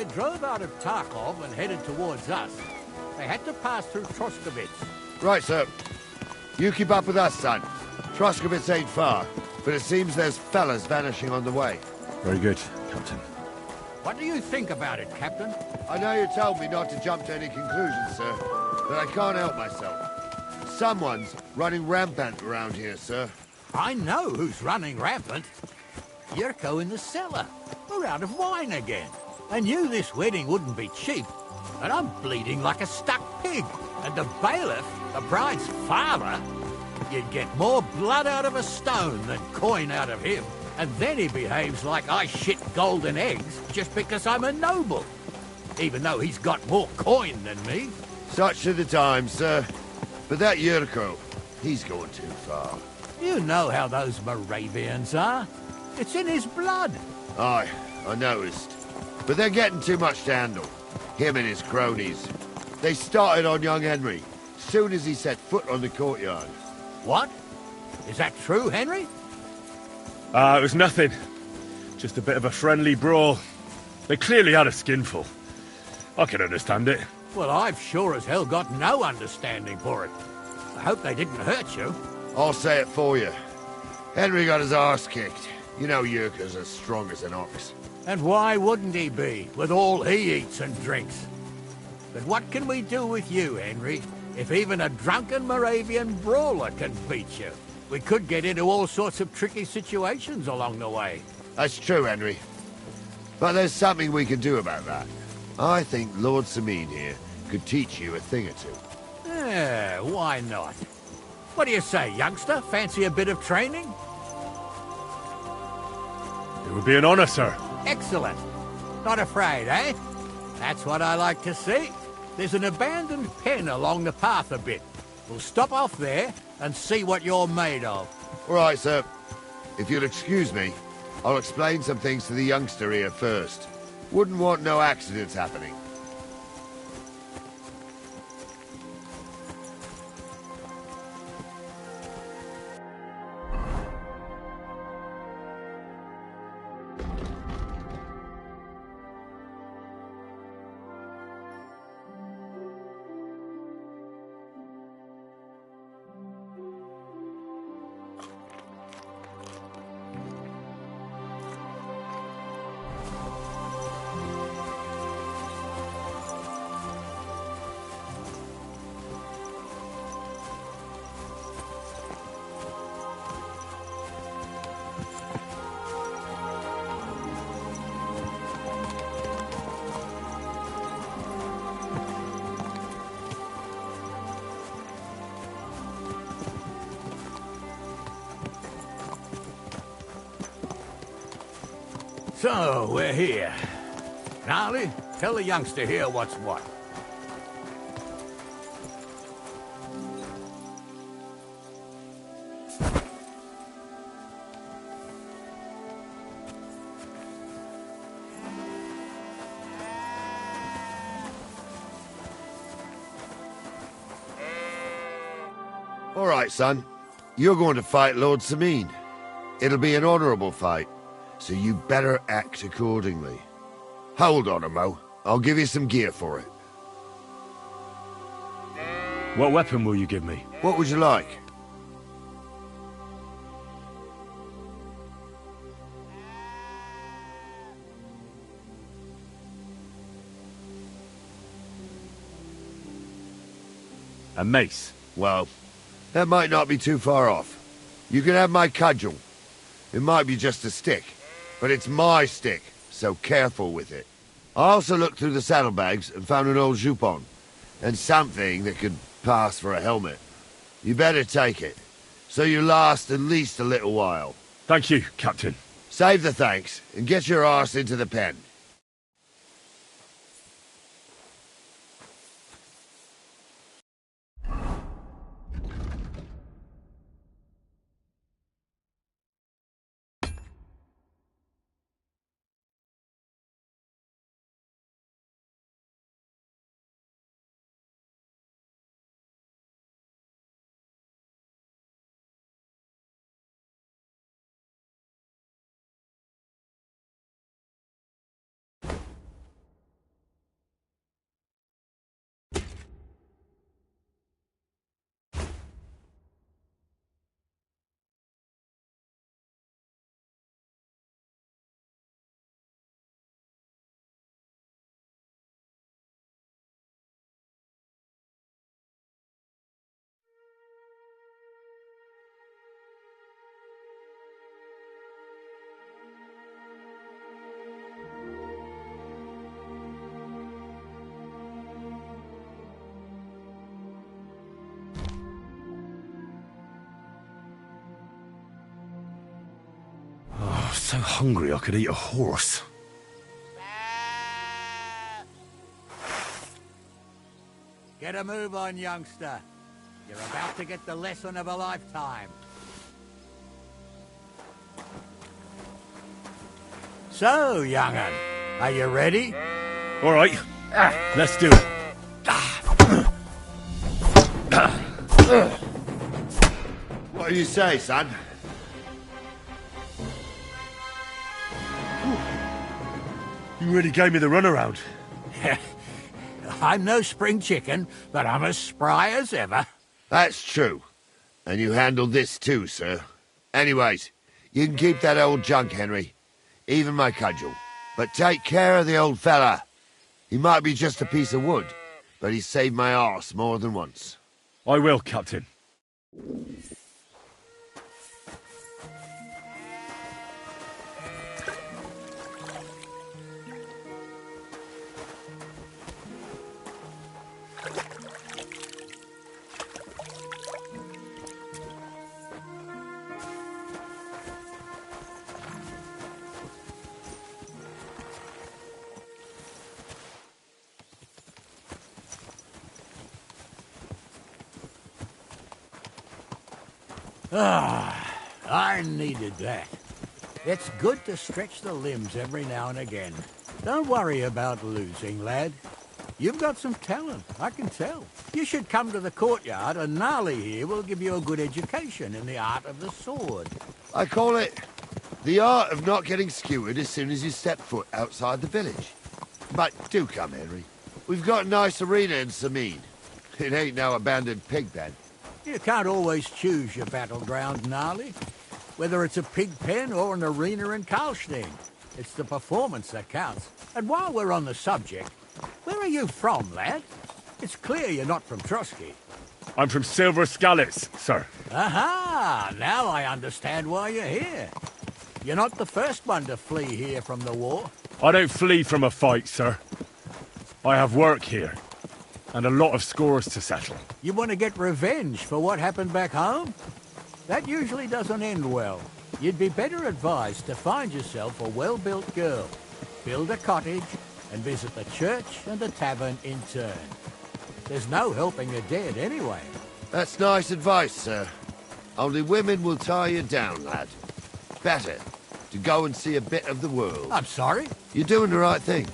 they drove out of Tarkov and headed towards us, they had to pass through Troskovitz. Right, sir. You keep up with us, son. Troskovitz ain't far, but it seems there's fellas vanishing on the way. Very good, Captain. What do you think about it, Captain? I know you told me not to jump to any conclusions, sir, but I can't help myself. Someone's running rampant around here, sir. I know who's running rampant. Yurko in the cellar. We're out of wine again. I knew this wedding wouldn't be cheap, and I'm bleeding like a stuck pig. And the bailiff, the bride's father, you'd get more blood out of a stone than coin out of him. And then he behaves like I shit golden eggs just because I'm a noble. Even though he's got more coin than me. Such are the times, sir. But that Yurko, he's going too far. You know how those Moravians are. It's in his blood. Aye, I noticed. But they're getting too much to handle. Him and his cronies. They started on young Henry, soon as he set foot on the courtyard. What? Is that true, Henry? It was nothing. Just a bit of a friendly brawl. They clearly had a skinful. I can understand it. Well, I've sure as hell got no understanding for it. I hope they didn't hurt you. I'll say it for you. Henry got his arse kicked. You know Yurko's as strong as an ox. And why wouldn't he be, with all he eats and drinks? But what can we do with you, Henry, if even a drunken Moravian brawler can beat you? We could get into all sorts of tricky situations along the way. That's true, Henry. But there's something we can do about that. I think Lord Sameen here could teach you a thing or two. Yeah, why not? What do you say, youngster? Fancy a bit of training? It would be an honor, sir. Excellent. Not afraid, eh? That's what I like to see. There's an abandoned pen along the path a bit. We'll stop off there and see what you're made of. All right, sir. If you'll excuse me, I'll explain some things to the youngster here first. Wouldn't want no accidents happening. So, we're here. Gnarly, tell the youngster here what's what. All right, son. You're going to fight Lord Sameen. It'll be an honorable fight, so you better act accordingly. Hold on, Mo. I'll give you some gear for it. What weapon will you give me? What would you like? A mace. Well, that might not be too far off. You can have my cudgel. It might be just a stick, but it's my stick, so careful with it. I also looked through the saddlebags and found an old jupon, and something that could pass for a helmet. You better take it, so you last at least a little while. Thank you, Captain. Save the thanks, and get your arse into the pen. so hungry I could eat a horse. Get a move on, youngster. You're about to get the lesson of a lifetime. So, young'un, are you ready? All right, let's do it. What do you say, son? You really gave me the runaround. I'm no spring chicken, but I'm as spry as ever. That's true. And you handled this too, sir. Anyways, you can keep that old junk, Henry. Even my cudgel. But take care of the old fella. He might be just a piece of wood, but he's saved my arse more than once. I will, Captain. I needed that. It's good to stretch the limbs every now and again. Don't worry about losing, lad. You've got some talent, I can tell. You should come to the courtyard, and Gnarly here will give you a good education in the art of the sword. I call it the art of not getting skewered as soon as you step foot outside the village. But do come, Henry. We've got a nice arena in Sameen. It ain't no abandoned pig pen. You can't always choose your battleground, Gnarly. Whether it's a pig pen or an arena in Karlstein. It's the performance that counts. And while we're on the subject, where are you from, lad? It's clear you're not from Trotsky. I'm from Silver Skalitz, sir. Aha! Now I understand why you're here. You're not the first one to flee here from the war. I don't flee from a fight, sir. I have work here, and a lot of scores to settle. You want to get revenge for what happened back home? That usually doesn't end well. You'd be better advised to find yourself a well-built girl, build a cottage, and visit the church and the tavern in turn. There's no helping the dead anyway. That's nice advice, sir. Only women will tie you down, lad. Better to go and see a bit of the world. I'm sorry? You're doing the right thing.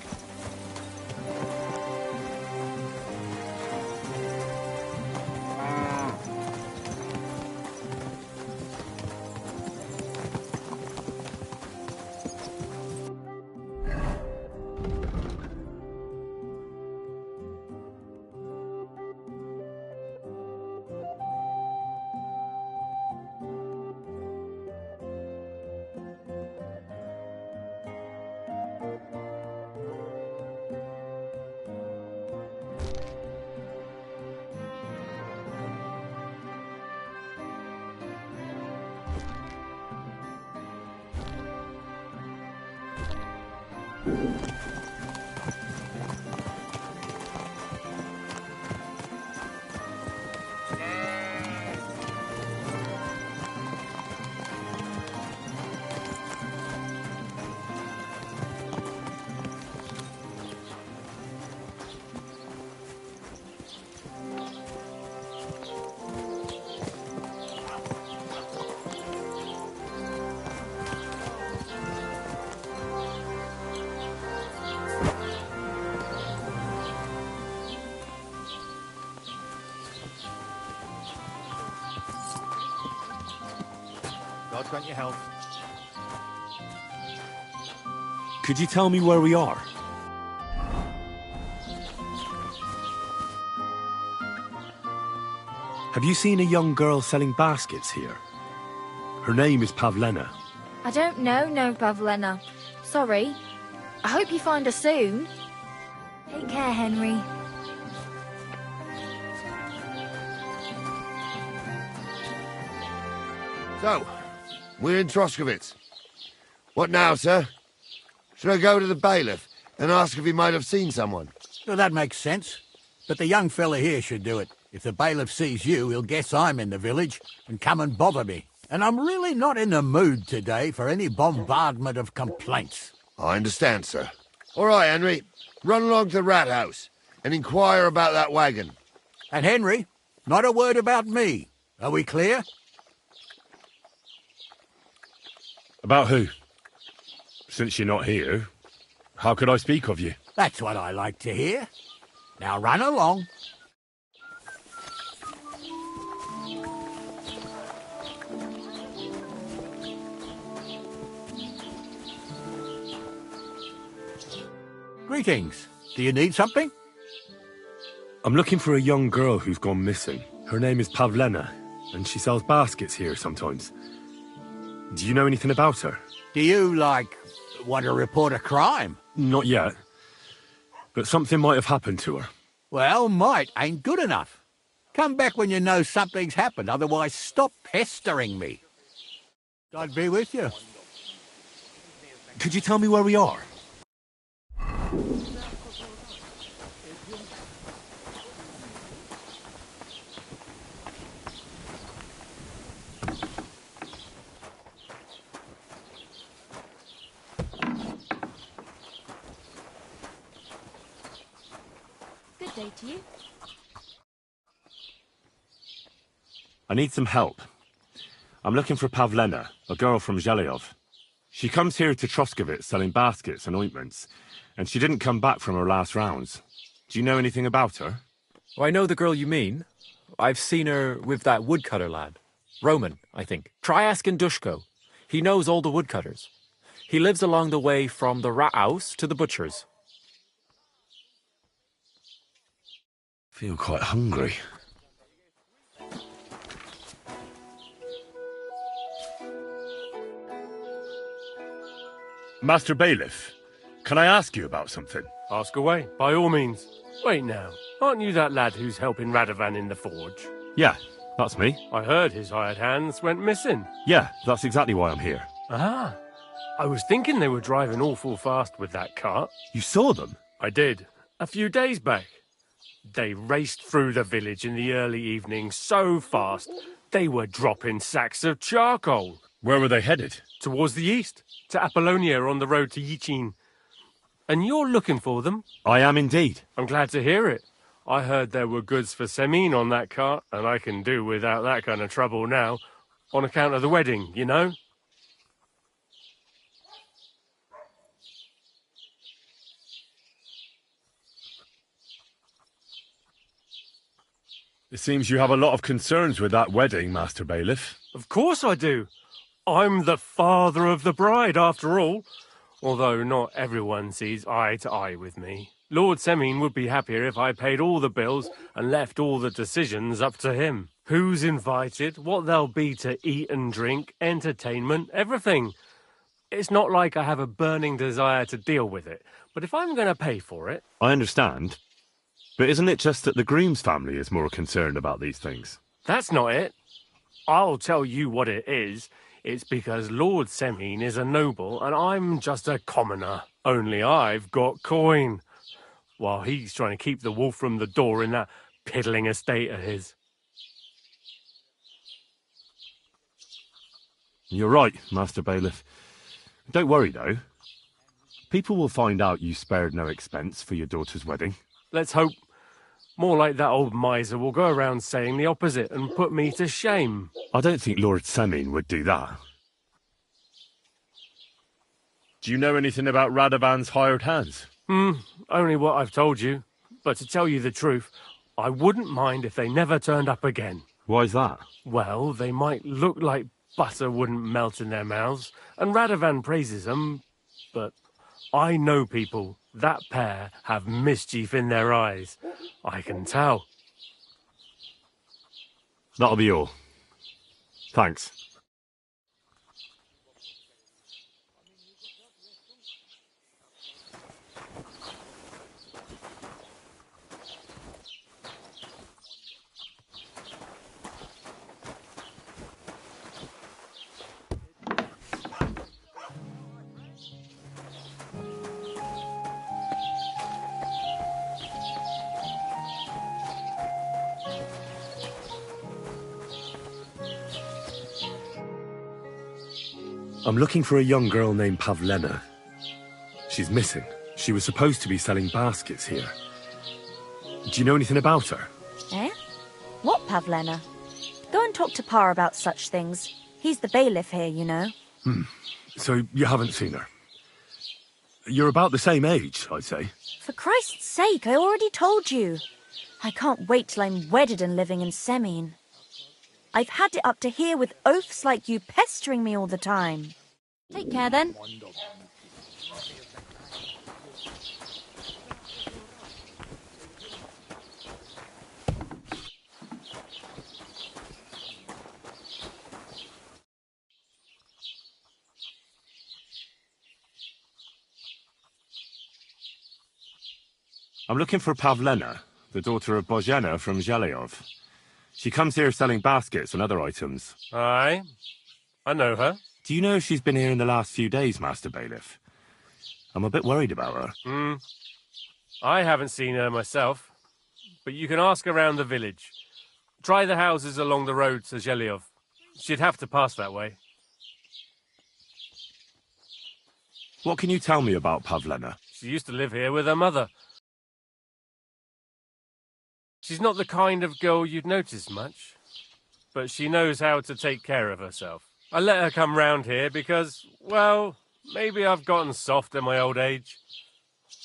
God's grant you health. Could you tell me where we are? Have you seen a young girl selling baskets here? Her name is Pavlena. I don't know no Pavlena. Sorry. I hope you find her soon. Take care, Henry. So, we're in Troskowitz. What now, sir? Should I go to the bailiff and ask if he might have seen someone? Well, that makes sense. But the young fella here should do it. If the bailiff sees you, he'll guess I'm in the village and come and bother me. And I'm really not in the mood today for any bombardment of complaints. I understand, sir. All right, Henry. Run along to the rat house and inquire about that wagon. And Henry, not a word about me. Are we clear? About who? Since you're not here, how could I speak of you? That's what I like to hear. Now run along. Greetings. Do you need something? I'm looking for a young girl who's gone missing. Her name is Pavlena, and she sells baskets here sometimes. Do you know anything about her? Do you, want to report a crime? Not yet. But something might have happened to her. Well, might ain't good enough. Come back when you know something's happened, otherwise stop pestering me. God be with you. Could you tell me where we are? Good day to you. I need some help. I'm looking for Pavlena, a girl from Zhelyov. She comes here to Troskovitz selling baskets and ointments, and she didn't come back from her last rounds. Do you know anything about her? Oh, I know the girl you mean. I've seen her with that woodcutter lad. Roman, I think. Try asking Dushko. He knows all the woodcutters. He lives along the way from the rat house to the butcher's. Feel quite hungry. Master Bailiff, can I ask you about something? Ask away, by all means. Wait now, aren't you that lad who's helping Radovan in the forge? Yeah, that's me. I heard his hired hands went missing. Yeah, that's exactly why I'm here. Ah, I was thinking they were driving awful fast with that cart. You saw them? I did, a few days back. They raced through the village in the early evening so fast, they were dropping sacks of charcoal. Where were they headed? Towards the east, to Apollonia on the road to Yichin. And you're looking for them? I am indeed. I'm glad to hear it. I heard there were goods for Semin on that cart, and I can do without that kind of trouble now, on account of the wedding, you know? It seems you have a lot of concerns with that wedding, Master Bailiff. Of course I do. I'm the father of the bride, after all. Although not everyone sees eye to eye with me. Lord Semin would be happier if I paid all the bills and left all the decisions up to him. Who's invited, what there'll be to eat and drink, entertainment, everything. It's not like I have a burning desire to deal with it, but if I'm going to pay for it... I understand. But isn't it just that the groom's family is more concerned about these things? That's not it. I'll tell you what it is. It's because Lord Semin is a noble and I'm just a commoner. Only I've got coin. While he's trying to keep the wolf from the door in that piddling estate of his. You're right, Master Bailiff. Don't worry, though. People will find out you spared no expense for your daughter's wedding. Let's hope. More like that old miser will go around saying the opposite and put me to shame. I don't think Lord Semin would do that. Do you know anything about Radovan's hired hands? Only what I've told you. But to tell you the truth, I wouldn't mind if they never turned up again. Why's that? Well, they might look like butter wouldn't melt in their mouths, and Radovan praises them, but I know people. That pair have mischief in their eyes. I can tell. That'll be all. Thanks. I'm looking for a young girl named Pavlena. She's missing. She was supposed to be selling baskets here. Do you know anything about her? Eh? What Pavlena? Go and talk to Pa about such things. He's the bailiff here, you know. So you haven't seen her? You're about the same age, I'd say. For Christ's sake, I already told you. I can't wait till I'm wedded and living in Semine. I've had it up to here with oafs like you pestering me all the time. Take care then. I'm looking for Pavlena, the daughter of Bozhena from Zhelyov. She comes here selling baskets and other items. Aye, I know her. Do you know if she's been here in the last few days, Master Bailiff? I'm a bit worried about her. I haven't seen her myself, but you can ask around the village. Try the houses along the road to Zhelyov. She'd have to pass that way. What can you tell me about Pavlena? She used to live here with her mother. She's not the kind of girl you'd notice much, but she knows how to take care of herself. I let her come round here because, well, maybe I've gotten soft in my old age.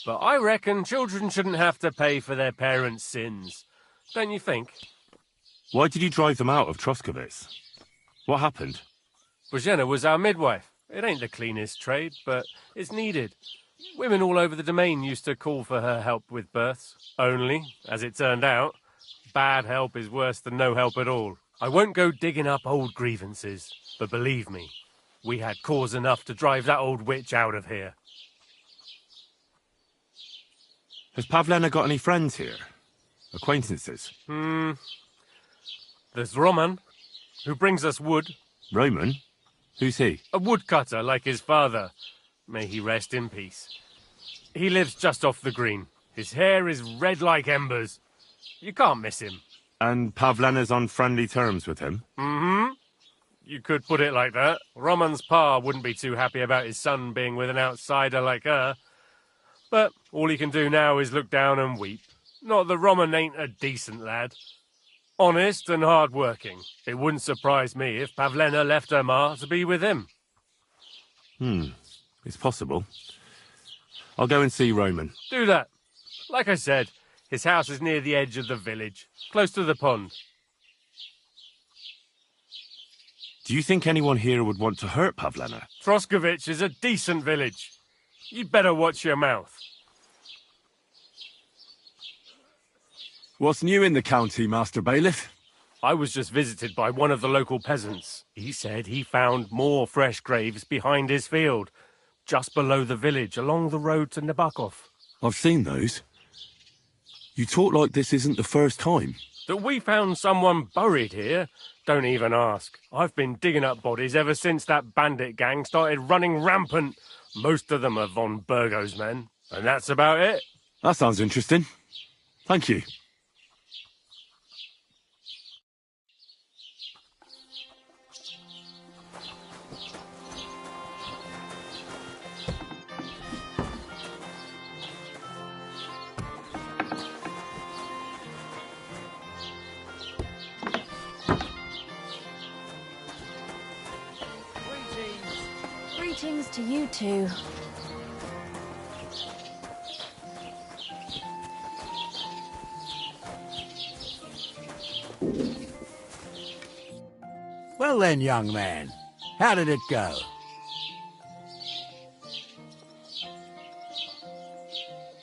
But I reckon children shouldn't have to pay for their parents' sins. Don't you think? Why did you drive them out of Troskovitz? What happened? Bozhena was our midwife. It ain't the cleanest trade, but it's needed. Women all over the domain used to call for her help with births. Only, as it turned out, bad help is worse than no help at all. I won't go digging up old grievances, but believe me, we had cause enough to drive that old witch out of here. Has Pavlena got any friends here? Acquaintances? There's Roman, who brings us wood. Roman? Who's he? A woodcutter like his father. May he rest in peace. He lives just off the green. His hair is red like embers. You can't miss him. And Pavlena's on friendly terms with him? You could put it like that. Roman's pa wouldn't be too happy about his son being with an outsider like her. But all he can do now is look down and weep. Not that Roman ain't a decent lad. Honest and hard-working. It wouldn't surprise me if Pavlena left her ma to be with him. It's possible. I'll go and see Roman. Do that. Like I said, his house is near the edge of the village, close to the pond. Do you think anyone here would want to hurt Pavlena? Troskovitz is a decent village. You'd better watch your mouth. What's new in the county, Master Bailiff? I was just visited by one of the local peasants. He said he found more fresh graves behind his field, just below the village, along the road to Nabokov. I've seen those. You talk like this isn't the first time. That we found someone buried here? Don't even ask. I've been digging up bodies ever since that bandit gang started running rampant. Most of them are von Burgo's men, and that's about it. That sounds interesting. Thank you. Greetings to you two. Well then, young man, how did it go?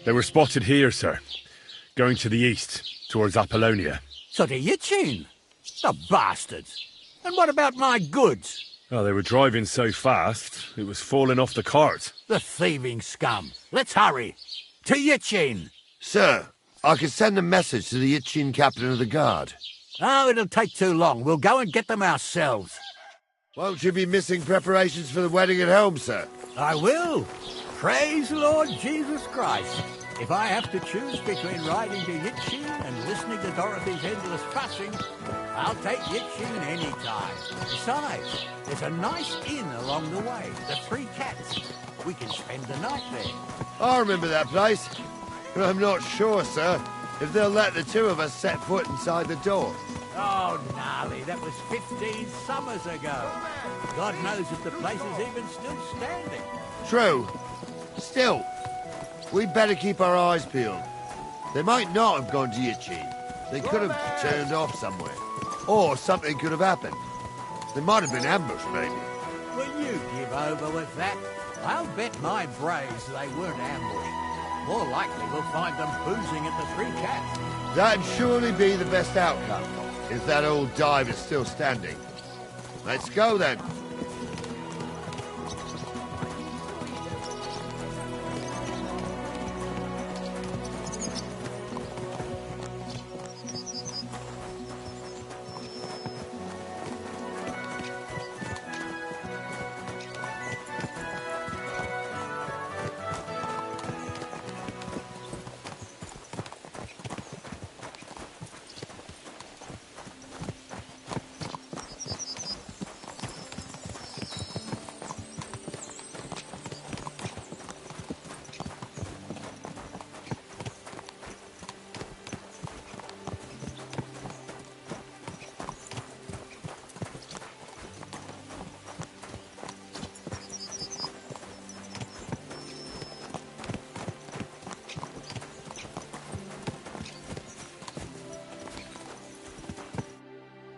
They were spotted here, sir. Going to the east, towards Apollonia. So to Yitchin? The bastards! And what about my goods? Oh, they were driving so fast, it was falling off the cart. The thieving scum. Let's hurry. To Yitchin! Sir, I can send a message to the Yitchin captain of the guard. Oh, it'll take too long. We'll go and get them ourselves. Won't you be missing preparations for the wedding at home, sir? I will. Praise Lord Jesus Christ. If I have to choose between riding to Yitchin and listening to Dorothy's endless fussing, I'll take Yitchin any time. Besides, there's a nice inn along the way, the Three Cats. We can spend the night there. I remember that place, but I'm not sure, sir, if they'll let the two of us set foot inside the door. Oh, gnarly, that was 15 summers ago. God knows if the place is even still standing. True. Still, we'd better keep our eyes peeled. They might not have gone to Yitchin. They could have turned off somewhere. Or something could have happened. They might have been ambushed, maybe. Will you give over with that? I'll bet my braves they weren't ambushed. More likely we'll find them boozing at the Three Cats. That'd surely be the best outcome, if that old dive is still standing. Let's go, then.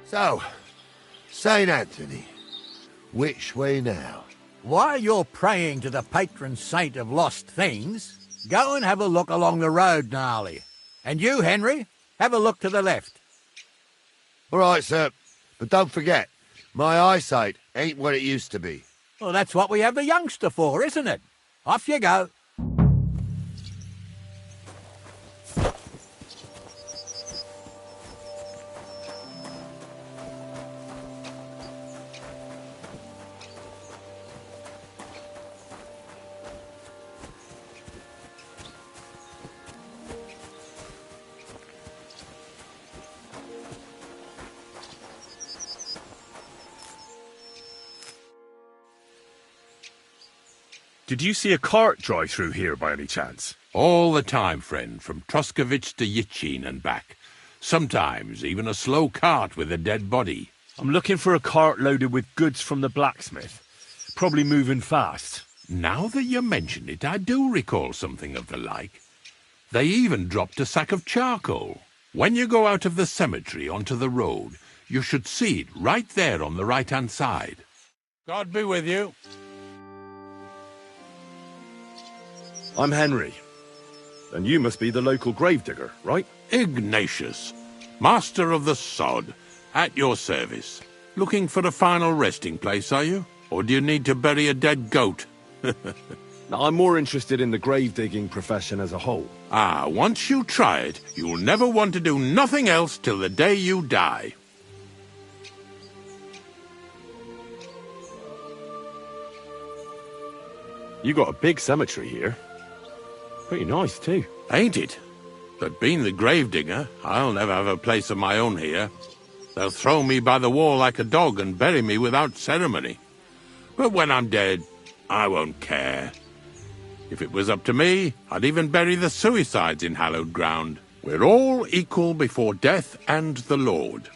So, St. Anthony, which way now? While you're praying to the patron saint of lost things, go and have a look along the road, Gnarly. And you, Henry, have a look to the left. All right, sir. But don't forget, my eyesight ain't what it used to be. Well, that's what we have the youngster for, isn't it? Off you go. Did you see a cart drive through here by any chance? All the time, friend, from Troskovich to Yitchin and back. Sometimes even a slow cart with a dead body. I'm looking for a cart loaded with goods from the blacksmith. Probably moving fast. Now that you mention it, I do recall something of the like. They even dropped a sack of charcoal. When you go out of the cemetery onto the road, you should see it right there on the right-hand side. God be with you. I'm Henry. And you must be the local gravedigger, right? Ignatius, master of the sod, at your service. Looking for a final resting place, are you? Or do you need to bury a dead goat? Now, I'm more interested in the grave-digging profession as a whole. Ah, once you try it, you'll never want to do nothing else till the day you die. You got a big cemetery here. Pretty nice, too. Ain't it? But being the gravedigger, I'll never have a place of my own here. They'll throw me by the wall like a dog and bury me without ceremony. But when I'm dead, I won't care. If it was up to me, I'd even bury the suicides in hallowed ground. We're all equal before death and the Lord.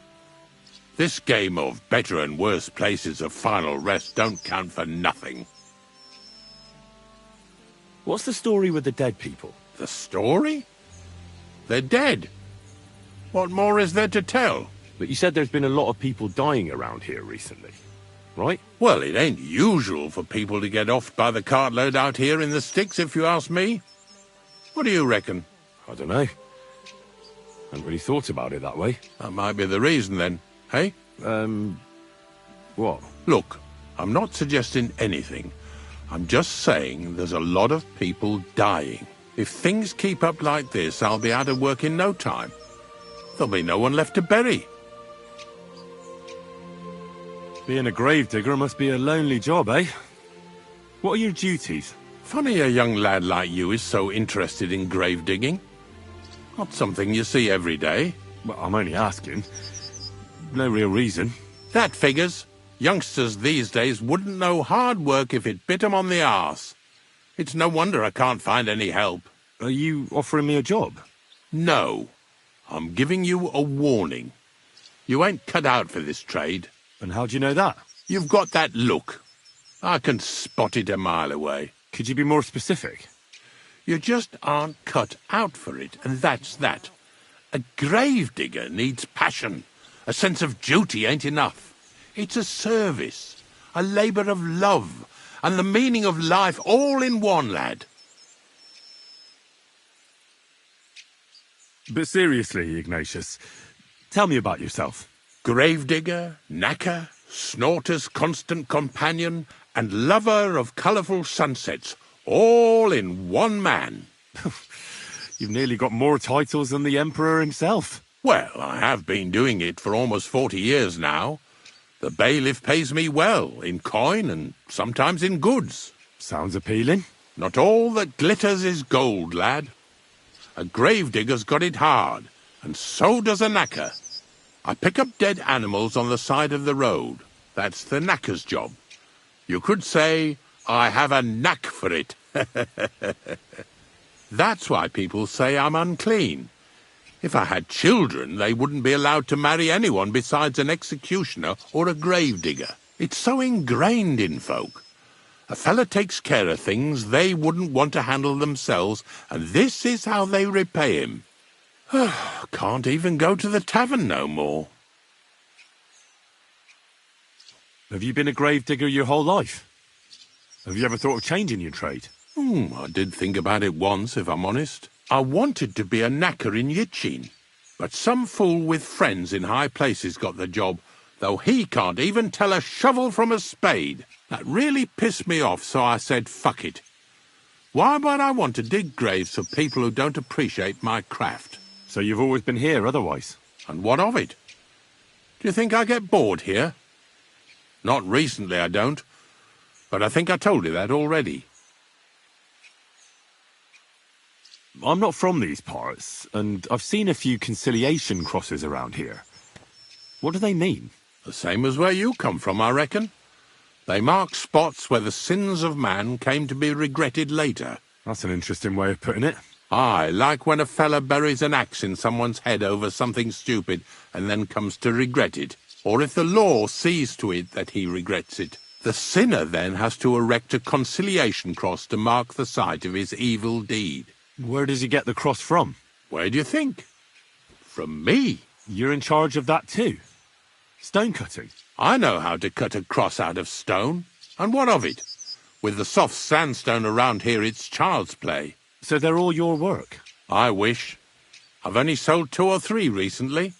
This game of better and worse places of final rest don't count for nothing. What's the story with the dead people? The story? They're dead. What more is there to tell? But you said there's been a lot of people dying around here recently, right? Well, it ain't usual for people to get offed by the cartload out here in the sticks, if you ask me. What do you reckon? I don't know. I hadn't really thought about it that way. That might be the reason, then, hey? What? Look, I'm not suggesting anything. I'm just saying there's a lot of people dying. If things keep up like this, I'll be out of work in no time. There'll be no one left to bury. Being a gravedigger must be a lonely job, eh? What are your duties? Funny a young lad like you is so interested in grave digging. Not something you see every day. Well, I'm only asking. No real reason. That figures. Youngsters these days wouldn't know hard work if it bit 'em on the arse. It's no wonder I can't find any help. Are you offering me a job? No. I'm giving you a warning. You ain't cut out for this trade. And how do you know that? You've got that look. I can spot it a mile away. Could you be more specific? You just aren't cut out for it, and that's that. A gravedigger needs passion. A sense of duty ain't enough. It's a service, a labour of love, and the meaning of life all in one, lad. But seriously, Ignatius, tell me about yourself. Gravedigger, knacker, snorter's constant companion, and lover of colourful sunsets, all in one man. You've nearly got more titles than the Emperor himself. Well, I have been doing it for almost 40 years now. The bailiff pays me well, in coin and sometimes in goods. Sounds appealing. Not all that glitters is gold, lad. A gravedigger's got it hard, and so does a knacker. I pick up dead animals on the side of the road. That's the knacker's job. You could say, I have a knack for it. That's why people say I'm unclean. If I had children, they wouldn't be allowed to marry anyone besides an executioner or a gravedigger. It's so ingrained in folk. A fella takes care of things they wouldn't want to handle themselves, and this is how they repay him. Can't even go to the tavern no more. Have you been a gravedigger your whole life? Have you ever thought of changing your trade? I did think about it once, if I'm honest. I wanted to be a knacker in Yitchin, but some fool with friends in high places got the job, though he can't even tell a shovel from a spade. That really pissed me off, so I said, fuck it. Why would I want to dig graves for people who don't appreciate my craft? So you've always been here otherwise? And what of it? Do you think I get bored here? Not recently, I don't. But I think I told you that already. I'm not from these parts, and I've seen a few conciliation crosses around here. What do they mean? The same as where you come from, I reckon. They mark spots where the sins of man came to be regretted later. That's an interesting way of putting it. Aye, like when a fella buries an axe in someone's head over something stupid and then comes to regret it. Or if the law sees to it that he regrets it. The sinner then has to erect a conciliation cross to mark the site of his evil deed. Where does he get the cross from? Where do you think? From me. You're in charge of that too? Stone cutting? I know how to cut a cross out of stone. And what of it? With the soft sandstone around here, it's child's play. So they're all your work? I wish. I've only sold 2 or 3 recently.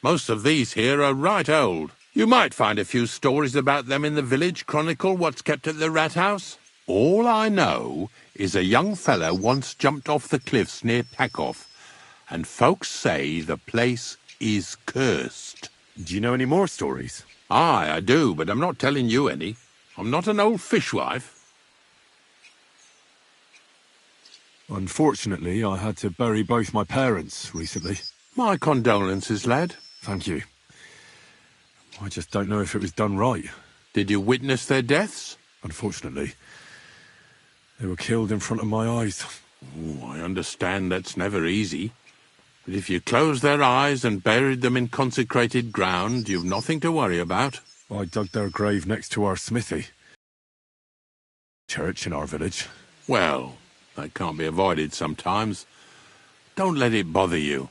Most of these here are right old. You might find a few stories about them in the village chronicle what's kept at the rat house. All I know is a young fella once jumped off the cliffs near Takoff, and folks say the place is cursed. Do you know any more stories? Aye, I do, but I'm not telling you any. I'm not an old fishwife. Unfortunately, I had to bury both my parents recently. My condolences, lad. Thank you. I just don't know if it was done right. Did you witness their deaths? Unfortunately. They were killed in front of my eyes. Oh, I understand that's never easy. But if you closed their eyes and buried them in consecrated ground, you've nothing to worry about. I dug their grave next to our smithy. Church in our village. Well, that can't be avoided sometimes. Don't let it bother you.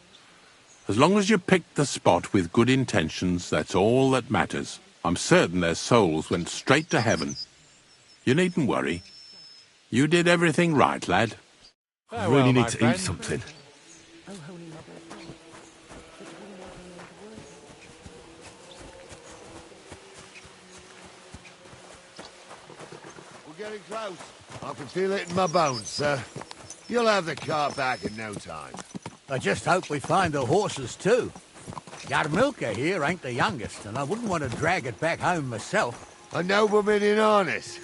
As long as you picked the spot with good intentions, that's all that matters. I'm certain their souls went straight to heaven. You needn't worry. You did everything right, lad. I really need to eat something. We're getting close. I can feel it in my bones, sir. You'll have the cart back in no time. I just hope we find the horses too. Yarmilka here ain't the youngest, and I wouldn't want to drag it back home myself. A nobleman in harness.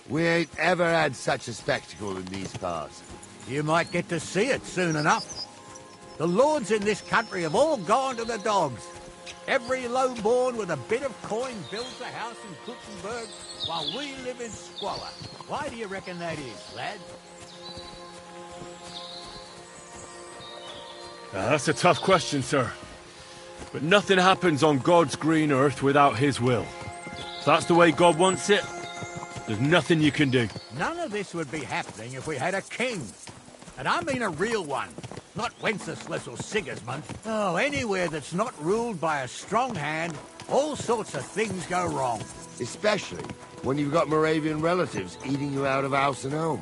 We ain't ever had such a spectacle in these parts. You might get to see it soon enough. The lords in this country have all gone to the dogs. Every lowborn with a bit of coin builds a house in Kuttenberg while we live in squalor. Why do you reckon that is, lad? That's a tough question, sir. But nothing happens on God's green earth without his will. If that's the way God wants it, there's nothing you can do. None of this would be happening if we had a king. And I mean a real one. Not Wenceslas or Sigismund. Oh, anywhere that's not ruled by a strong hand, all sorts of things go wrong. Especially when you've got Moravian relatives eating you out of house and home.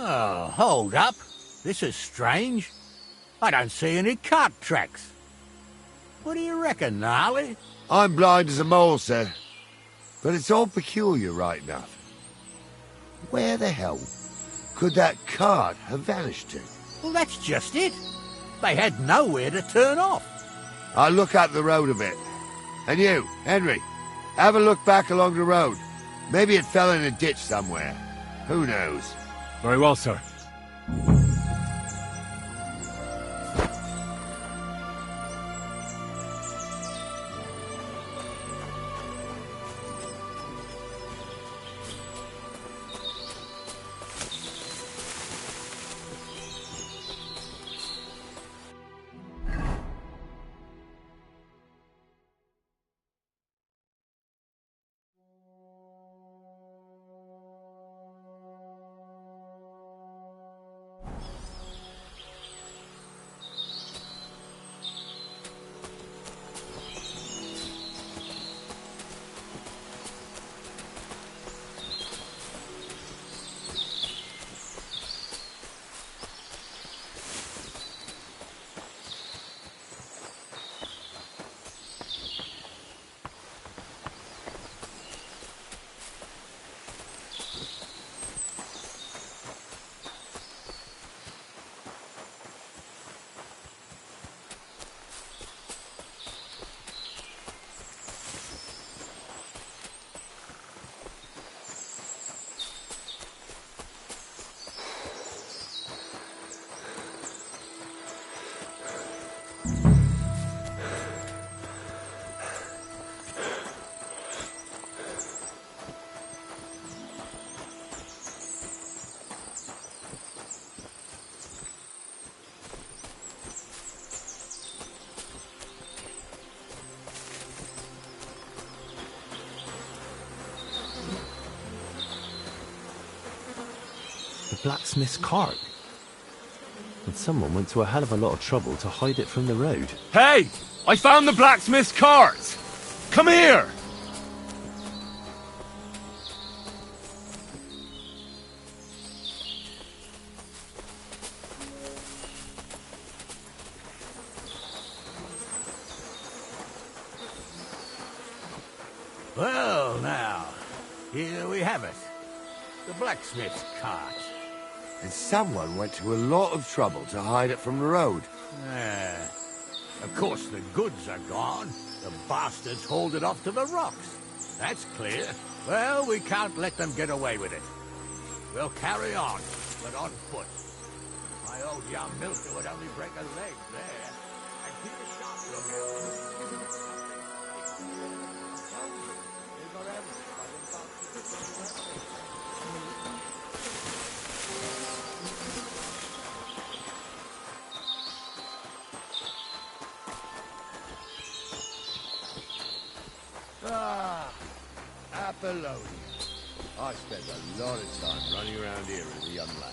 Oh, hold up. This is strange. I don't see any cart tracks. What do you reckon, Gnarly? I'm blind as a mole, sir. But it's all peculiar right enough. Where the hell could that cart have vanished to? Well, that's just it. They had nowhere to turn off. I'll look up the road a bit. And you, Henry, have a look back along the road. Maybe it fell in a ditch somewhere. Who knows? Very well, sir. Blacksmith's cart. And someone went to a hell of a lot of trouble to hide it from the road. Hey! I found the blacksmith's cart! Come here! Well, now, here we have it. The blacksmith's cart. And someone went to a lot of trouble to hide it from the road. Of course, the goods are gone. The bastards hauled it off to the rocks. That's clear. Well, we can't let them get away with it. We'll carry on, but on foot. My old young milker would only break a leg there. And keep a sharp lookout. I spent a lot of time running around here as a young lad.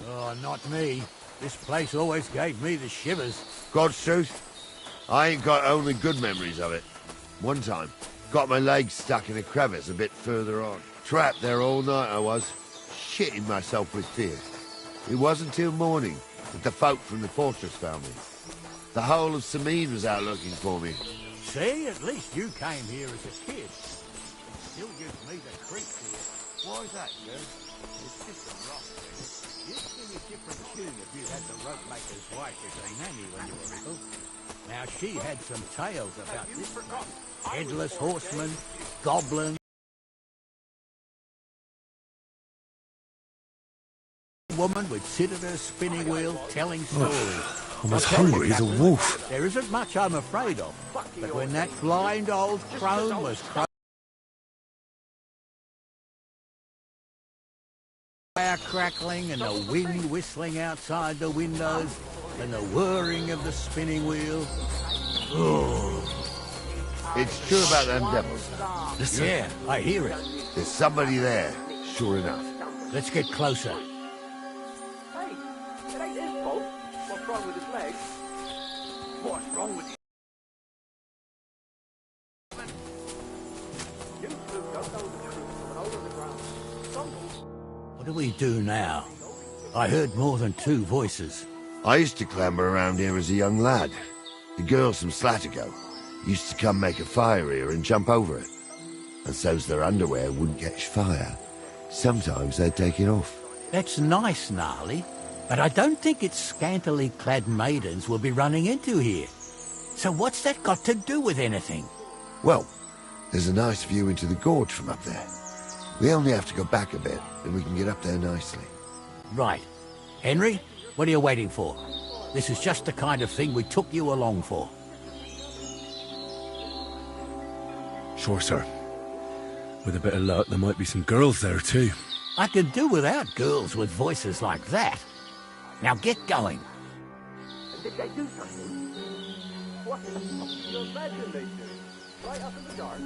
Oh, not me. This place always gave me the shivers. God's truth, I ain't got only good memories of it. One time, got my legs stuck in a crevice a bit further on. Trapped there all night I was, shitting myself with fear. It wasn't till morning that the folk from the fortress found me. The whole of Sameen was out looking for me. See, at least you came here as a kid. It still gives me the creeps here. Why is that, sir? It's just a rock. You'd sing a different tune if you had the rope maker's wife as a nanny when you were little. Now, she had some tales about this place. Headless horsemen, goblins. Woman would sit at her spinning wheel telling stories. I'm as hungry as a wolf. There isn't much I'm afraid of, but when that blind old crone was fire crackling and the wind whistling outside the windows and the whirring of the spinning wheel. It's true about them devils. Listen. Yeah, I hear it. There's somebody there, sure enough. Let's get closer. Hey, it ain't his fault. What's wrong with his legs? What's wrong with you? You two don't know the truth of an hole in the ground. What do we do now? I heard more than two voices. I used to clamber around here as a young lad. The girls from Slattergo used to come make a fire here and jump over it. And so's their underwear wouldn't catch fire. Sometimes they'd take it off. That's nice, Gnarly, but I don't think it's scantily clad maidens we'll be running into here. So what's that got to do with anything? Well, there's a nice view into the gorge from up there. We only have to go back a bit, and we can get up there nicely. Right. Henry, what are you waiting for? This is just the kind of thing we took you along for. Sure, sir. With a bit of luck, there might be some girls there, too. I could do without girls with voices like that. Now get going. And did they do something? What? You imagine they did. Right up in the dark.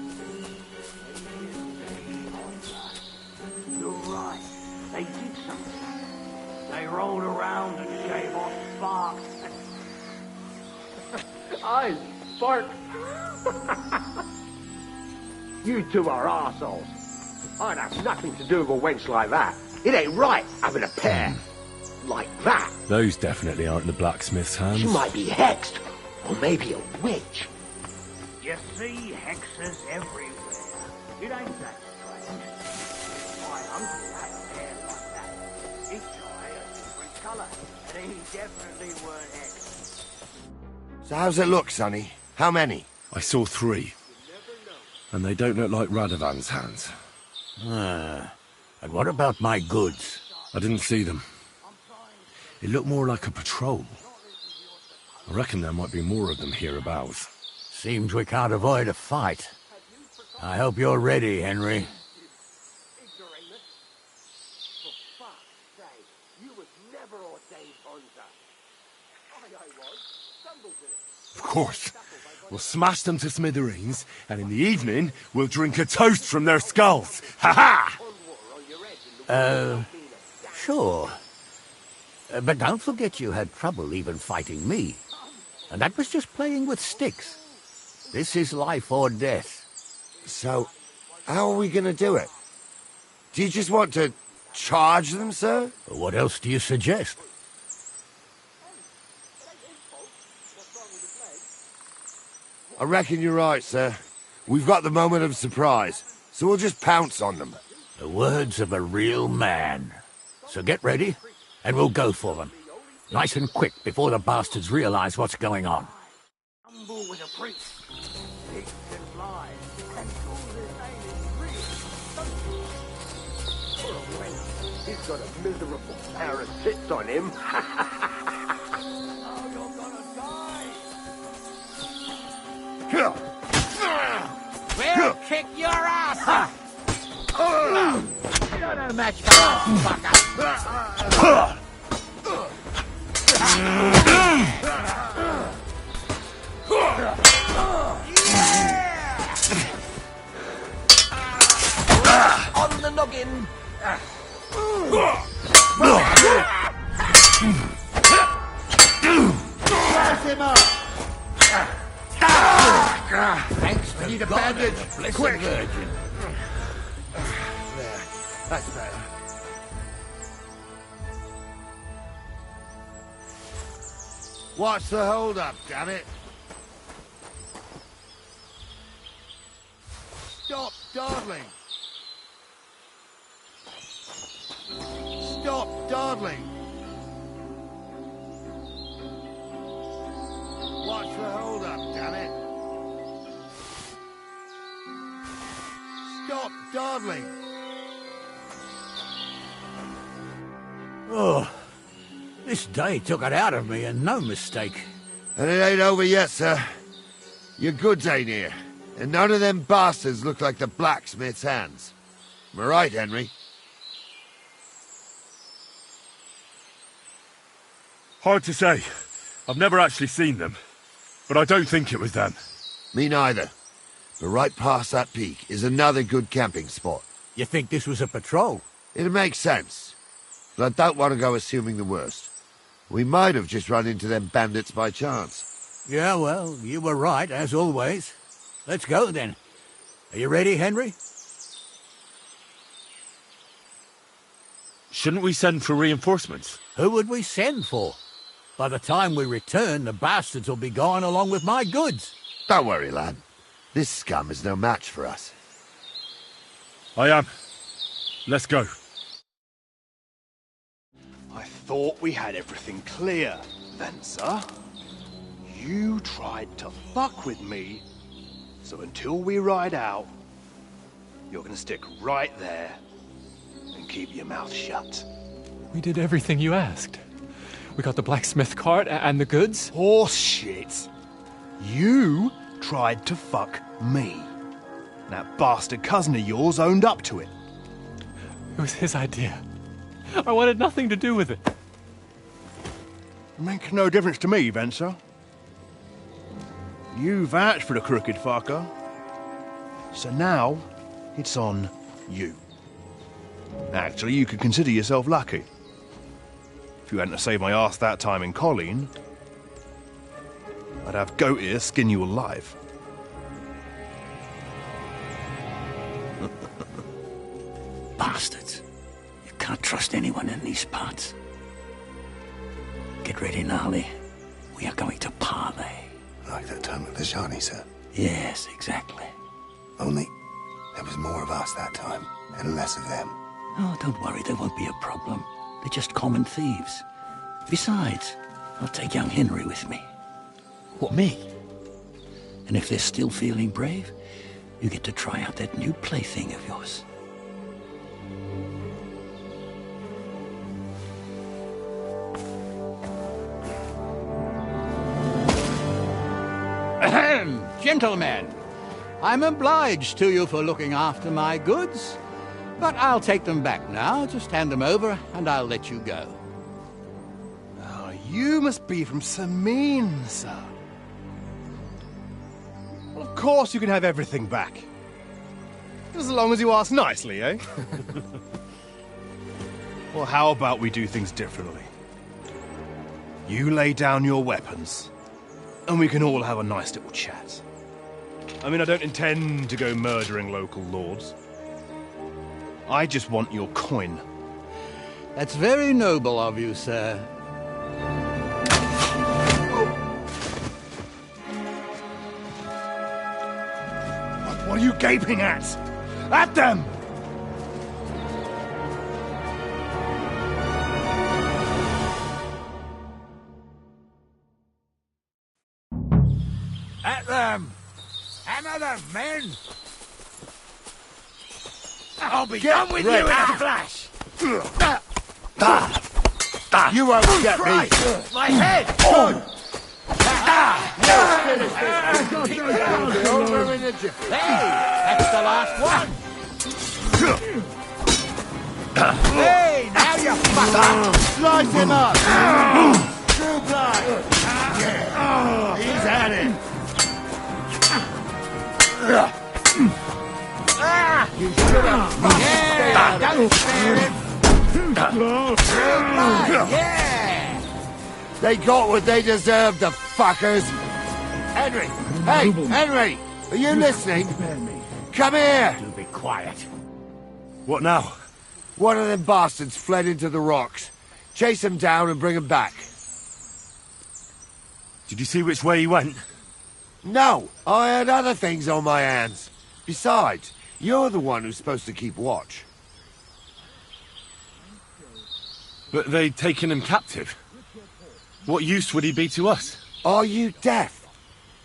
You're right. They did something. They rolled around and gave off sparks. Eyes, sparks. You two are arseholes. I'd have nothing to do with a wench like that. It ain't right having a pair like that. Those definitely aren't the blacksmith's hands. She might be hexed, or maybe a witch. You see hexes everywhere. It ain't that strange. My uncle had a pair like that. Each eye a different colour, and he definitely weren't hexed. So how's it look, Sonny? How many? I saw 3. And they don't look like Radovan's hands. And what about my goods? I didn't see them. It looked more like a patrol. I reckon there might be more of them hereabouts. Seems we can't avoid a fight. I hope you're ready, Henry. Of course. We'll smash them to smithereens, and in the evening, we'll drink a toast from their skulls. Ha-ha! Sure. But don't forget you had trouble even fighting me. And that was just playing with sticks. This is life or death. So, how are we gonna do it? Do you just want to charge them, sir? What else do you suggest? I reckon you're right, sir. We've got the moment of surprise, so we'll just pounce on them. The words of a real man. So get ready, and we'll go for them. Nice and quick before the bastards realize what's going on. Humble with a priest. Pigs can fly. And call his name is real. For a wench, he's got a miserable pair of tits on him. Oh, you're gonna die. We'll kick your ass! You're no match for us, fucker! On the noggin. Slice him up! Thanks I need a God and bandage. the Blessed Quick. Virgin. There. That's better. What's the hold up, damn it? Stop dawdling! Stop dawdling! What's the hold up, damn it? Stop dawdling! Oh, this day took it out of me, and no mistake. And it ain't over yet, sir. Your goods ain't here. And none of them bastards look like the blacksmith's hands. Am I right, Henry? Hard to say. I've never actually seen them. But I don't think it was them. Me neither. But right past that peak is another good camping spot. You think this was a patrol? It makes sense. But I don't want to go assuming the worst. We might have just run into them bandits by chance. Yeah, well, you were right, as always. Let's go, then. Are you ready, Henry? Shouldn't we send for reinforcements? Who would we send for? By the time we return, the bastards will be gone along with my goods. Don't worry, lad. This scum is no match for us. I am. Let's go. I thought we had everything clear, then, sir. You tried to fuck with me, so until we ride out, you're gonna stick right there and keep your mouth shut. We did everything you asked. We got the blacksmith cart and the goods. Horse shit. You tried to fuck me. That bastard cousin of yours owned up to it. It was his idea. I wanted nothing to do with it. Make no difference to me, Venser. You vouched for the crooked fucker. So now, it's on you. Actually, you could consider yourself lucky. If you hadn't saved my ass that time in Colleen, I'd have goat ear skin you alive. Bastards. You can't trust anyone in these parts. Get ready, Gnarly. We are going to parley. Like that time with the Johnny, sir. Yes, exactly. Only there was more of us that time, and less of them. Oh, don't worry, there won't be a problem. They're just common thieves. Besides, I'll take young Henry with me. What, me? And if they're still feeling brave, you get to try out that new plaything of yours. Ahem, gentlemen. I'm obliged to you for looking after my goods. But I'll take them back now. Just hand them over, and I'll let you go. Oh, you must be from Sameen, sir. Well, of course you can have everything back. As long as you ask nicely, eh? Well, how about we do things differently? You lay down your weapons, and we can all have a nice little chat. I mean, I don't intend to go murdering local lords. I just want your coin. That's very noble of you, sir. What are you gaping at? At them! At them! Hammer them, men! I'll be done with you in a flash! You won't get me! My head! Over in a jiffy. Hey, that's the last one! Hey, now you fucker! Slice him up! True blood! He's at it! You should have... Yeah! Don't spare him! Yeah! They got what they deserved, the fuckers! Henry! Hey, Henry! Are you listening? Come here! Do be quiet. What now? One of them bastards fled into the rocks. Chase him down and bring him back. Did you see which way he went? No, I had other things on my hands. Besides, you're the one who's supposed to keep watch. But they'd taken him captive. What use would he be to us? Are you deaf?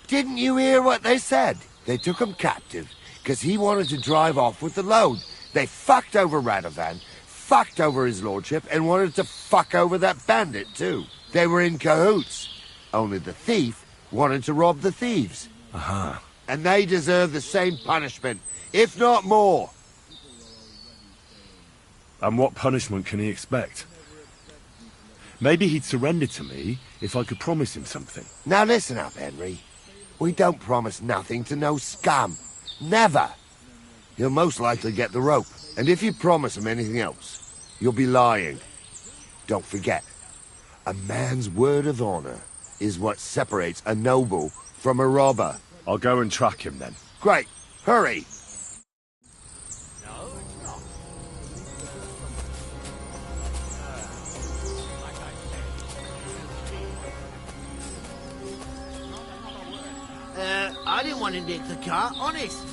Didn't you hear what they said? They took him captive because he wanted to drive off with the load. They fucked over Radovan, fucked over his lordship, and wanted to fuck over that bandit too. They were in cahoots. Only the thief wanted to rob the thieves. Aha. And they deserve the same punishment, if not more. And what punishment can he expect? Maybe he'd surrender to me if I could promise him something. Now listen up, Henry. We don't promise nothing to no scum. Never. He'll most likely get the rope. And if you promise him anything else, you'll be lying. Don't forget, a man's word of honor is what separates a noble from a robber. I'll go and track him then. Great. Hurry. I didn't want to nick the car, honest.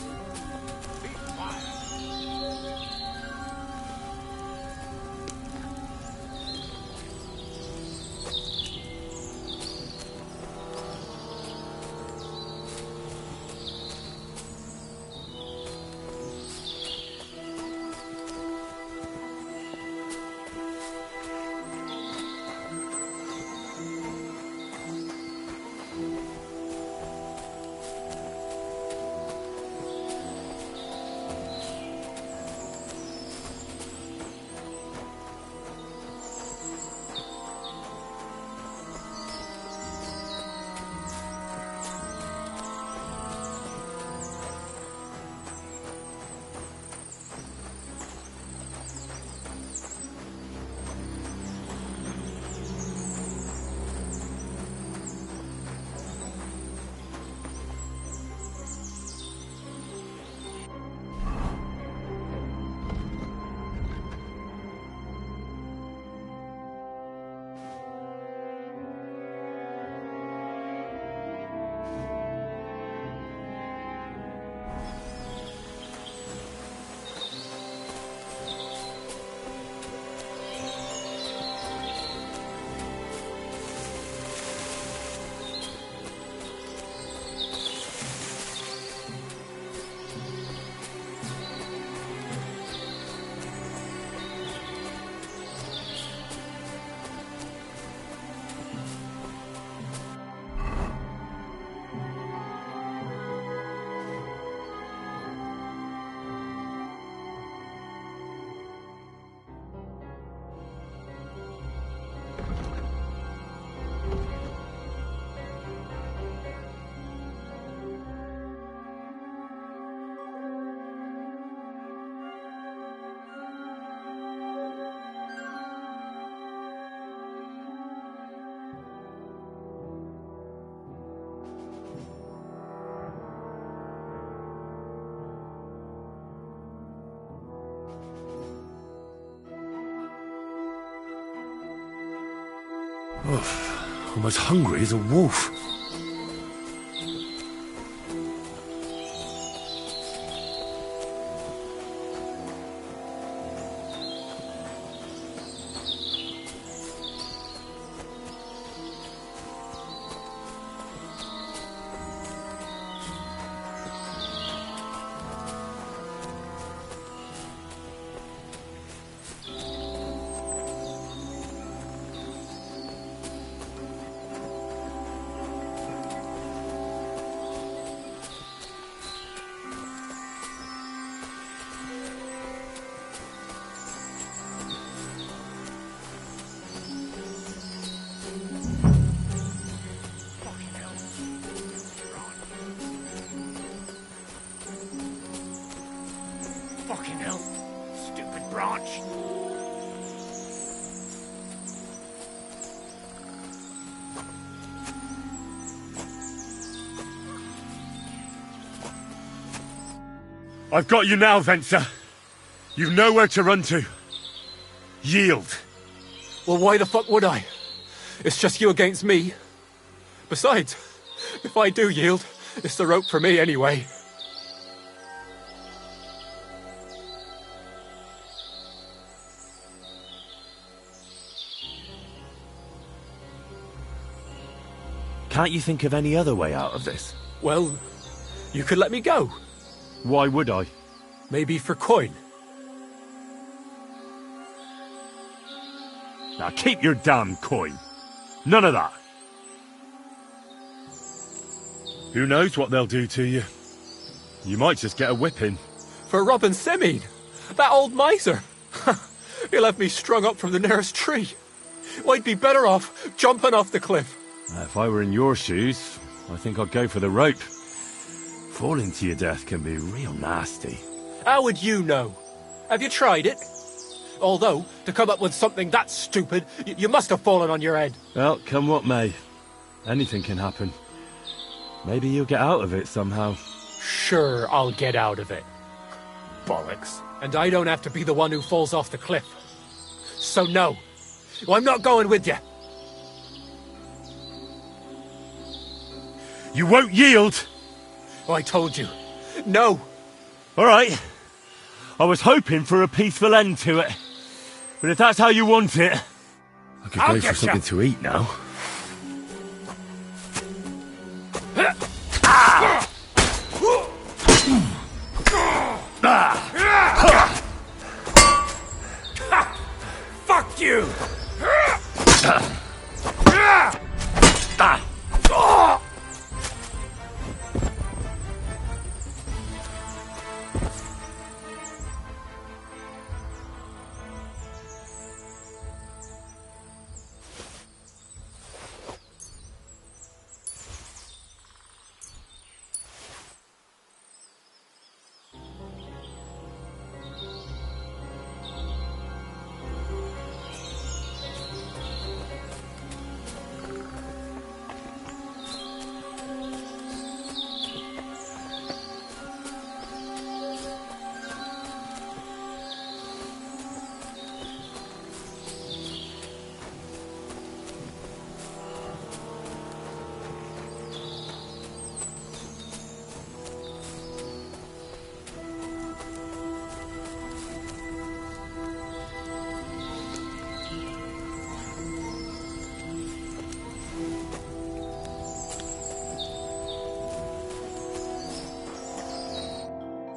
I'm as hungry as a wolf. I've got you now, Venser. You've nowhere to run to. Yield. Well, why the fuck would I? It's just you against me. Besides, if I do yield, it's the rope for me anyway. Can't you think of any other way out of this? Well, you could let me go. Why would I? Maybe for coin. Now keep your damn coin. None of that. Who knows what they'll do to you? You might just get a whipping. For robbing Semine, that old miser. He'll have me strung up from the nearest tree. I'd be better off jumping off the cliff. If I were in your shoes, I think I'd go for the rope. Falling to your death can be real nasty. How would you know? Have you tried it? Although, to come up with something that stupid, you must have fallen on your head. Well, come what may. Anything can happen. Maybe you'll get out of it somehow. Sure, I'll get out of it. Bollocks. And I don't have to be the one who falls off the cliff. So no, I'm not going with you. You won't yield! Oh, I told you. No. All right. I was hoping for a peaceful end to it. But if that's how you want it... I could go for something to eat now. Fuck you!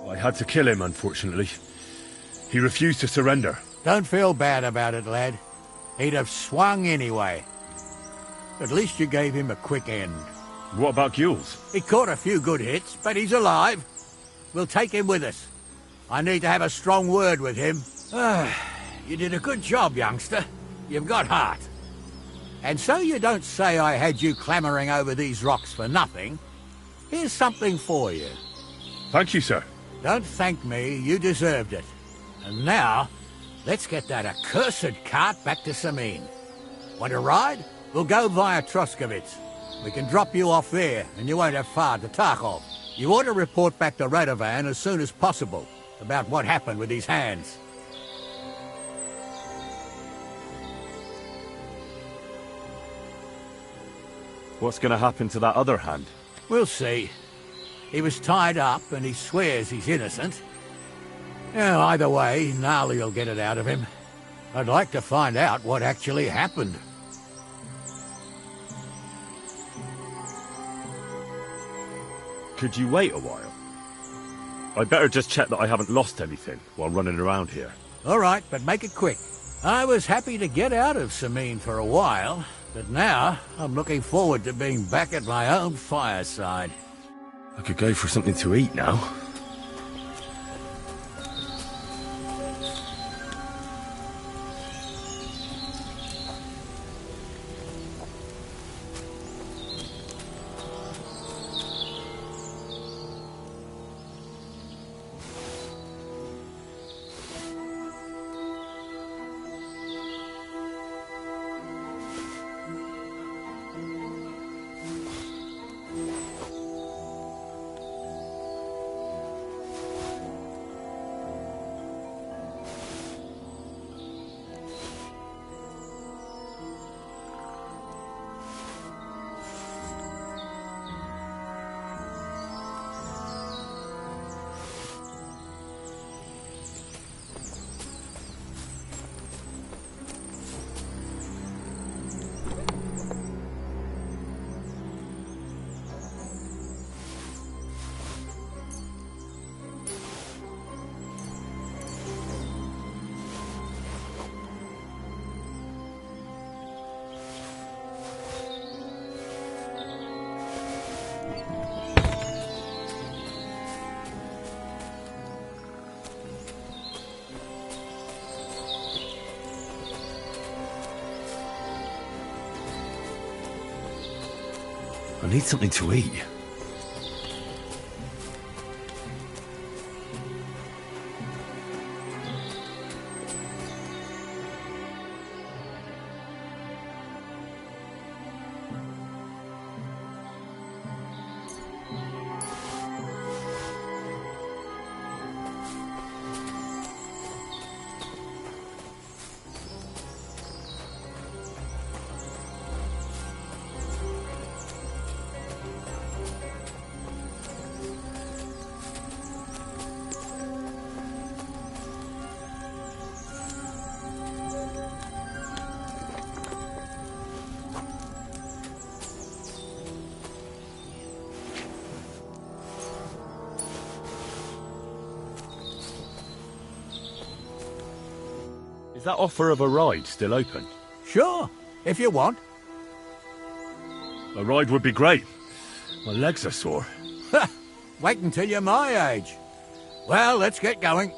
I had to kill him, unfortunately. He refused to surrender. Don't feel bad about it, lad. He'd have swung anyway. At least you gave him a quick end. What about Gules? He caught a few good hits, but he's alive. We'll take him with us. I need to have a strong word with him. You did a good job, youngster. You've got heart. And so you don't say I had you clambering over these rocks for nothing. Here's something for you. Thank you, sir. Don't thank me, you deserved it. And now, let's get that accursed cart back to Semine. Want to ride? We'll go via Troskovitz. We can drop you off there, and you won't have far to Tarkov. You ought to report back to Radovan as soon as possible about what happened with his hands. What's going to happen to that other hand? We'll see. He was tied up, and he swears he's innocent. Either way, Gnarly'll get it out of him. I'd like to find out what actually happened. Could you wait a while? I'd better just check that I haven't lost anything while running around here. All right, but make it quick. I was happy to get out of Semine for a while, but now I'm looking forward to being back at my own fireside. I could go for something to eat now. I need something to eat. Is that offer of a ride still open? Sure, if you want. A ride would be great. My legs are sore. Wait until you're my age. Well, let's get going.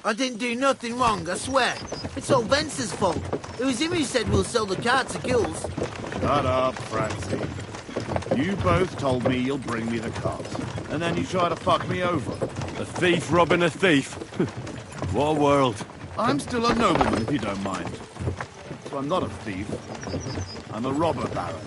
I didn't do nothing wrong, I swear. It's all Vence's fault. It was him who said we'll sell the car to Gills. Shut up, Francie. You both told me you'll bring me the cart, and then you try to fuck me over. A thief robbing a thief. What a world. I'm still a nobleman, if you don't mind. So I'm not a thief. I'm a robber baron.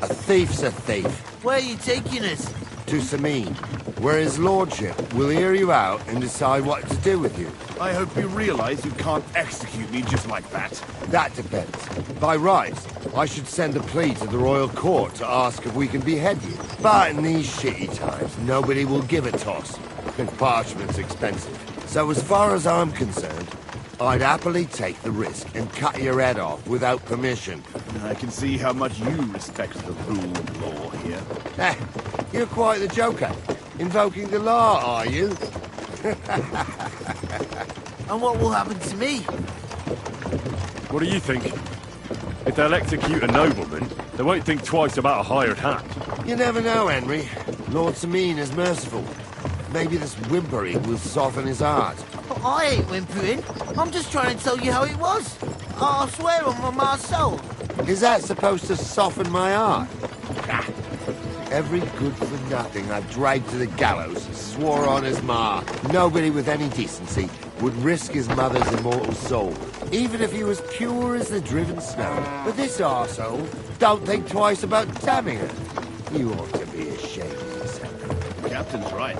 A thief's a thief. Where are you taking us? To Sameen, where his lordship will hear you out and decide what to do with you. I hope you realize you can't execute me just like that. That depends. By rights, I should send a plea to the royal court to ask if we can behead you. But in these shitty times, nobody will give a toss. And parchment's expensive. So as far as I'm concerned, I'd happily take the risk and cut your head off without permission. I can see how much you respect the rule of law here. You're quite the joker. Invoking the law, are you? And what will happen to me? What do you think? If they'll execute a nobleman, they won't think twice about a hired hand. You never know, Henry. Lord Sameen is merciful. Maybe this whimpering will soften his heart. I ain't whimpering. I'm just trying to tell you how it was. I swear on my soul. Is that supposed to soften my heart? Every good-for-nothing I've dragged to the gallows swore on his ma. Nobody with any decency would risk his mother's immortal soul, even if he was pure as the driven snow. But this arsehole don't think twice about damning her. You ought to be ashamed of yourself. The captain's right.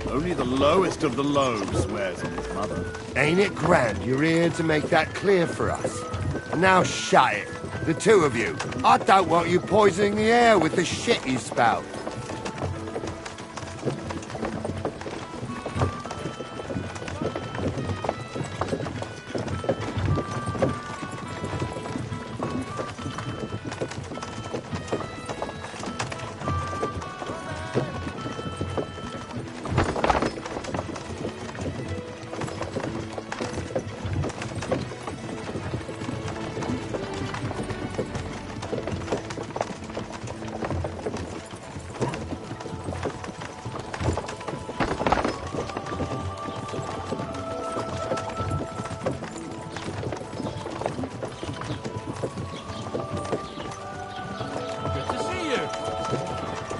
Only the lowest of the low swears on his mother. Ain't it grand you're here to make that clear for us? Now shut it. The two of you. I don't want you poisoning the air with the shit you spout.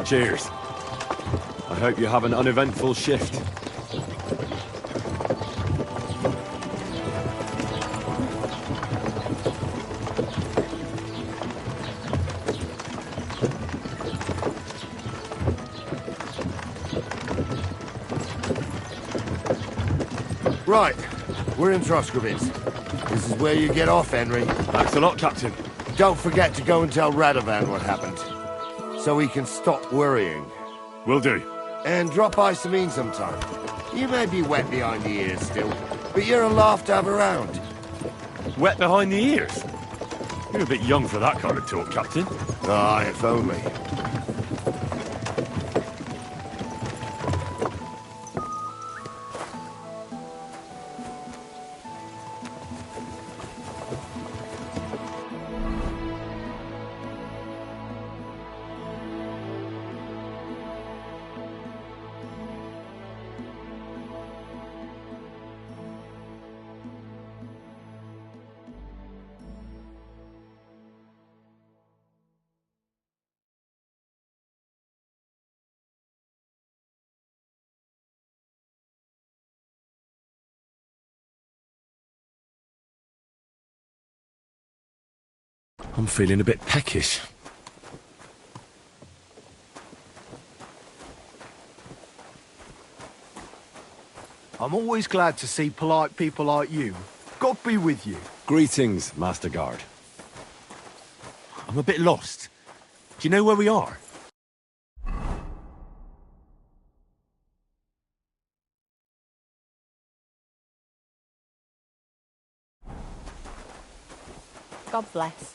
Cheers. I hope you have an uneventful shift. Right, we're in Troskovitz. This is where you get off, Henry. Thanks a lot, Captain. Don't forget to go and tell Radovan what happened, so he can stop worrying. Will do. And drop by Sameen sometime. You may be wet behind the ears still, but you're a laugh to have around. Wet behind the ears? You're a bit young for that kind of talk, Captain. Ah, if only. I'm feeling a bit peckish. I'm always glad to see polite people like you. God be with you. Greetings, Master Guard. I'm a bit lost. Do you know where we are? God bless.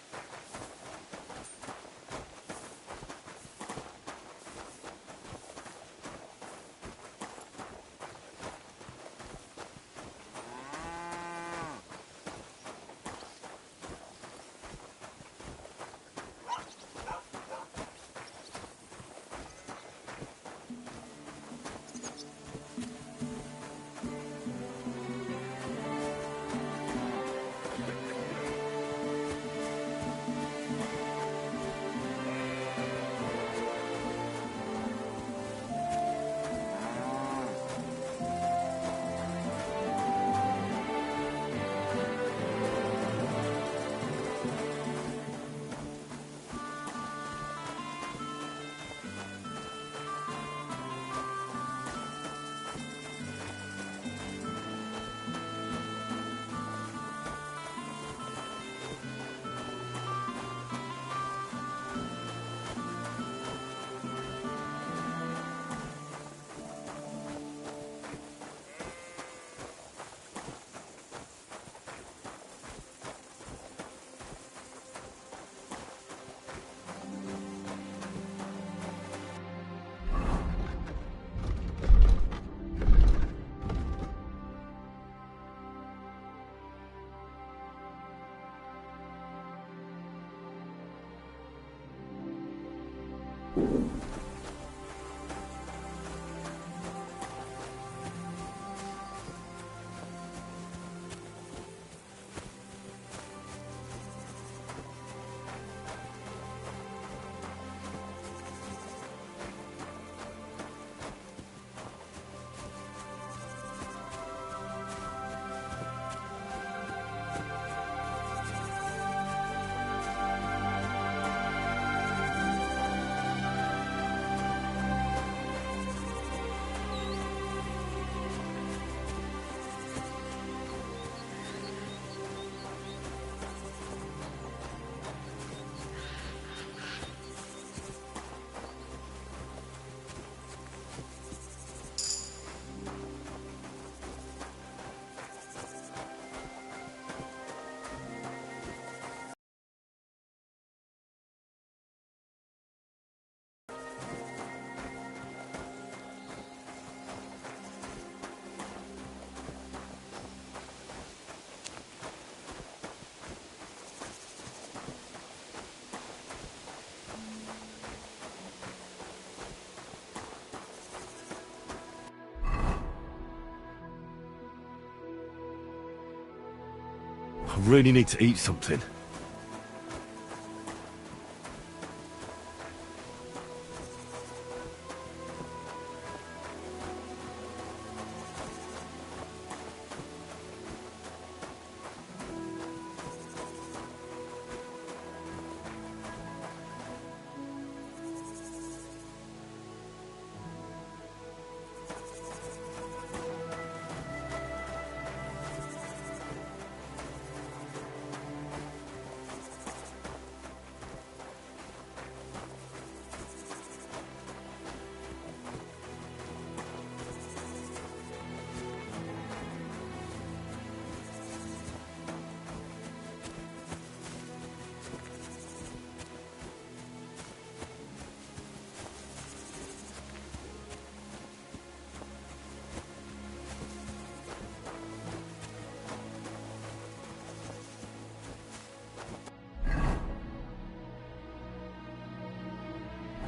I really need to eat something.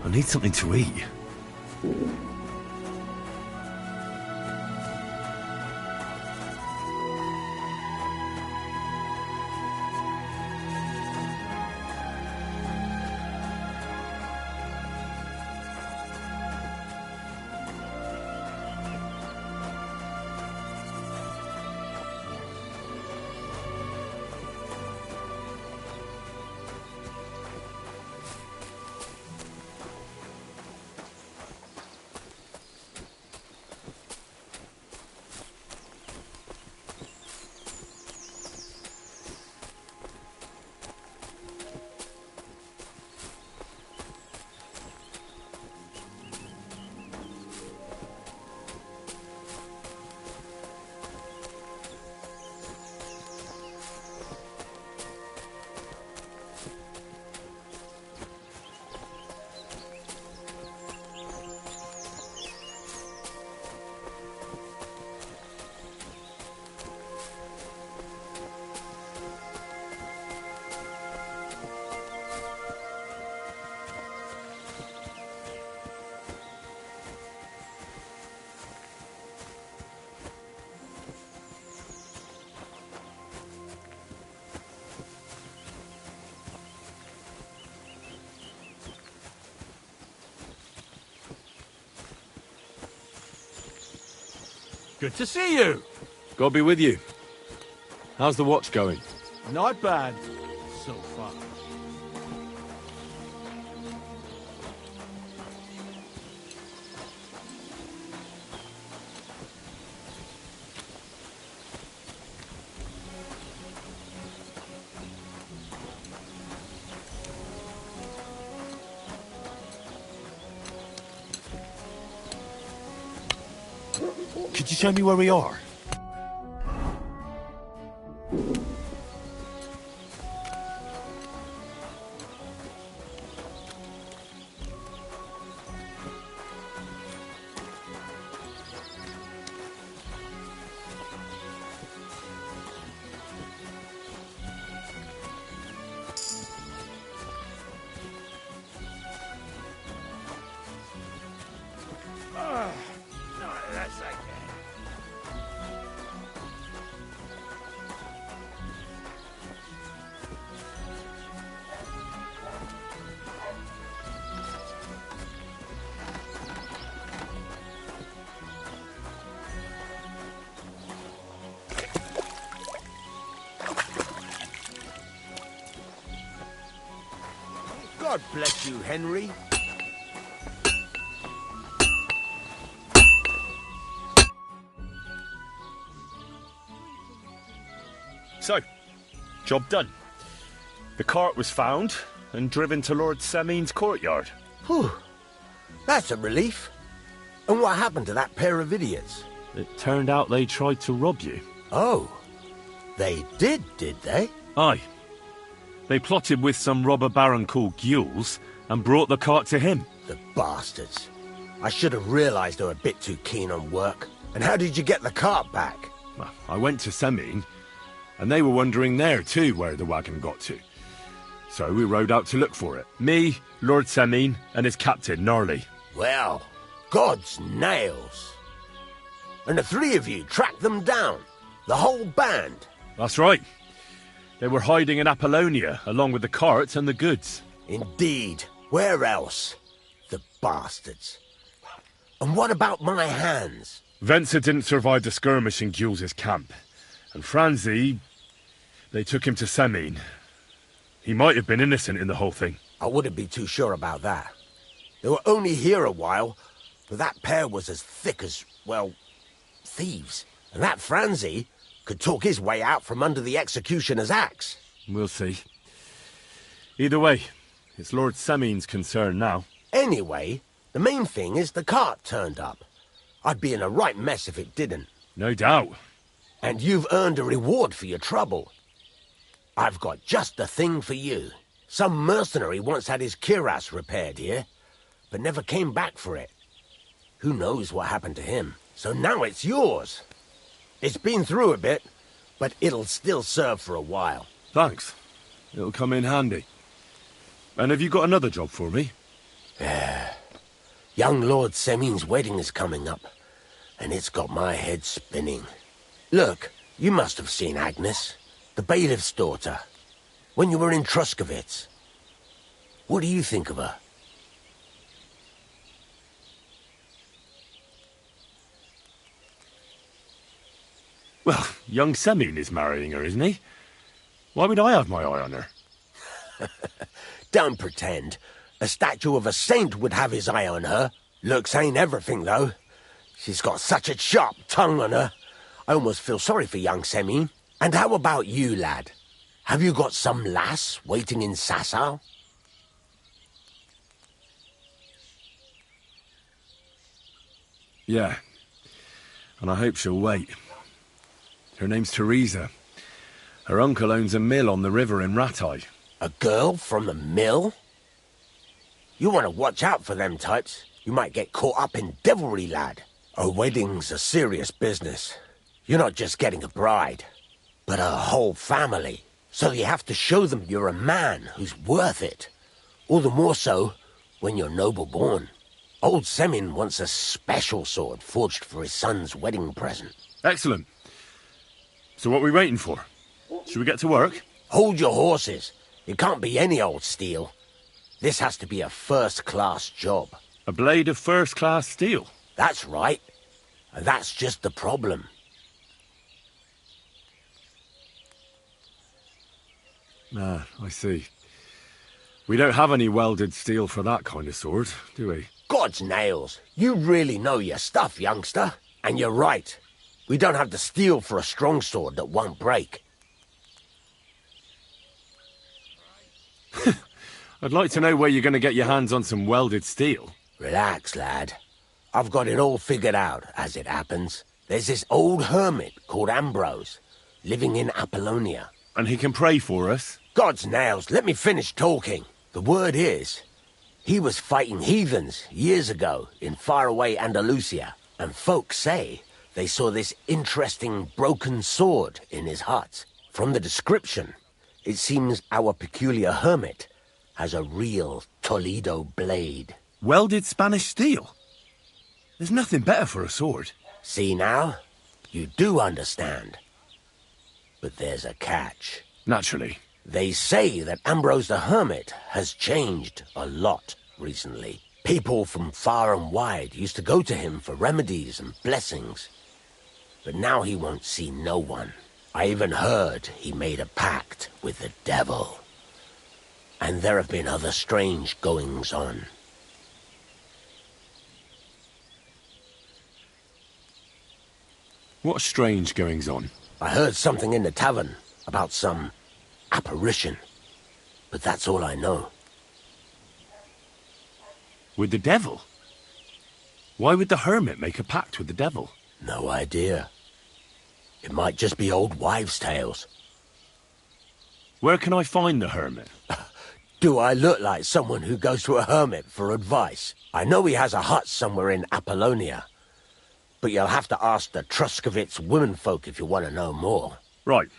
I need something to eat. Good to see you. God be with you. How's the watch going? Not bad, so far. Could you show me where we are? God bless you, Henry. So, job done. The cart was found and driven to Lord Semin's courtyard. Whew. That's a relief. And what happened to that pair of idiots? It turned out they tried to rob you. Oh. They did they? Aye. They plotted with some robber baron called Gules and brought the cart to him. The bastards. I should have realised they were a bit too keen on work. And how did you get the cart back? Well, I went to Semin, and they were wondering there too where the wagon got to. So we rode out to look for it. Me, Lord Semin, and his captain, Gnarly. Well, God's nails. And the three of you tracked them down? The whole band? That's right. They were hiding in Apollonia, along with the carts and the goods. Indeed. Where else? The bastards. And what about my hands? Venser didn't survive the skirmish in Gules' camp. And Franzi, they took him to Semin. He might have been innocent in the whole thing. I wouldn't be too sure about that. They were only here a while, but that pair was as thick as, well, thieves. And that Franzi could talk his way out from under the executioner's axe. We'll see. Either way, it's Lord Semin's concern now. Anyway, the main thing is the cart turned up. I'd be in a right mess if it didn't. No doubt. And you've earned a reward for your trouble. I've got just the thing for you. Some mercenary once had his cuirass repaired here, but never came back for it. Who knows what happened to him? So now it's yours. It's been through a bit, but it'll still serve for a while. Thanks. It'll come in handy. And have you got another job for me? Young Lord Semin's wedding is coming up, and it's got my head spinning. Look, you must have seen Agnes, the bailiff's daughter, when you were in Truskovitz. What do you think of her? Well, young Semin is marrying her, isn't he? Why would I have my eye on her? Don't pretend. A statue of a saint would have his eye on her. Looks ain't everything, though. She's got such a sharp tongue on her. I almost feel sorry for young Semin. And how about you, lad? Have you got some lass waiting in Sasau? Yeah. And I hope she'll wait. Her name's Teresa. Her uncle owns a mill on the river in Ratai. A girl from the mill? You want to watch out for them types. You might get caught up in devilry, lad. A wedding's a serious business. You're not just getting a bride, but a whole family. So you have to show them you're a man who's worth it. All the more so when you're noble-born. Old Semin wants a special sword forged for his son's wedding present. Excellent. So what are we waiting for? Should we get to work? Hold your horses. It can't be any old steel. This has to be a first-class job. A blade of first-class steel? That's right. And that's just the problem. Ah, I see. We don't have any welded steel for that kind of sword, do we? God's nails, you really know your stuff, youngster. And you're right. We don't have the steel for a strong sword that won't break. I'd like to know where you're going to get your hands on some welded steel. Relax, lad. I've got it all figured out, as it happens. There's this old hermit called Ambrose, living in Apollonia. And he can pray for us? God's nails, let me finish talking. The word is, he was fighting heathens years ago in faraway Andalusia, and folks say they saw this interesting broken sword in his hut. From the description, it seems our peculiar hermit has a real Toledo blade. Welded Spanish steel? There's nothing better for a sword. See now? You do understand. But there's a catch. Naturally. They say that Ambrose the Hermit has changed a lot recently. People from far and wide used to go to him for remedies and blessings. But now he won't see no one. I even heard he made a pact with the devil. And there have been other strange goings-on. What strange goings-on? I heard something in the tavern about some apparition. But that's all I know. With the devil? Why would the hermit make a pact with the devil? No idea. It might just be old wives' tales. Where can I find the hermit? Do I look like someone who goes to a hermit for advice? I know he has a hut somewhere in Apollonia. But you'll have to ask the Truscovitz womenfolk if you want to know more. Right.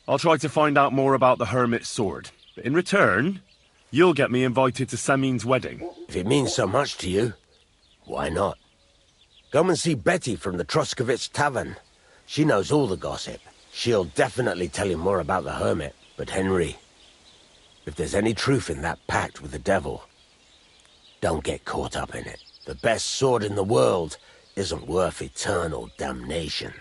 I'll try to find out more about the hermit's sword. But in return, you'll get me invited to Semin's wedding. If it means so much to you, why not? Come and see Betty from the Truscovitz Tavern. She knows all the gossip. She'll definitely tell you more about the hermit. But Henry, if there's any truth in that pact with the devil, don't get caught up in it. The best sword in the world isn't worth eternal damnation.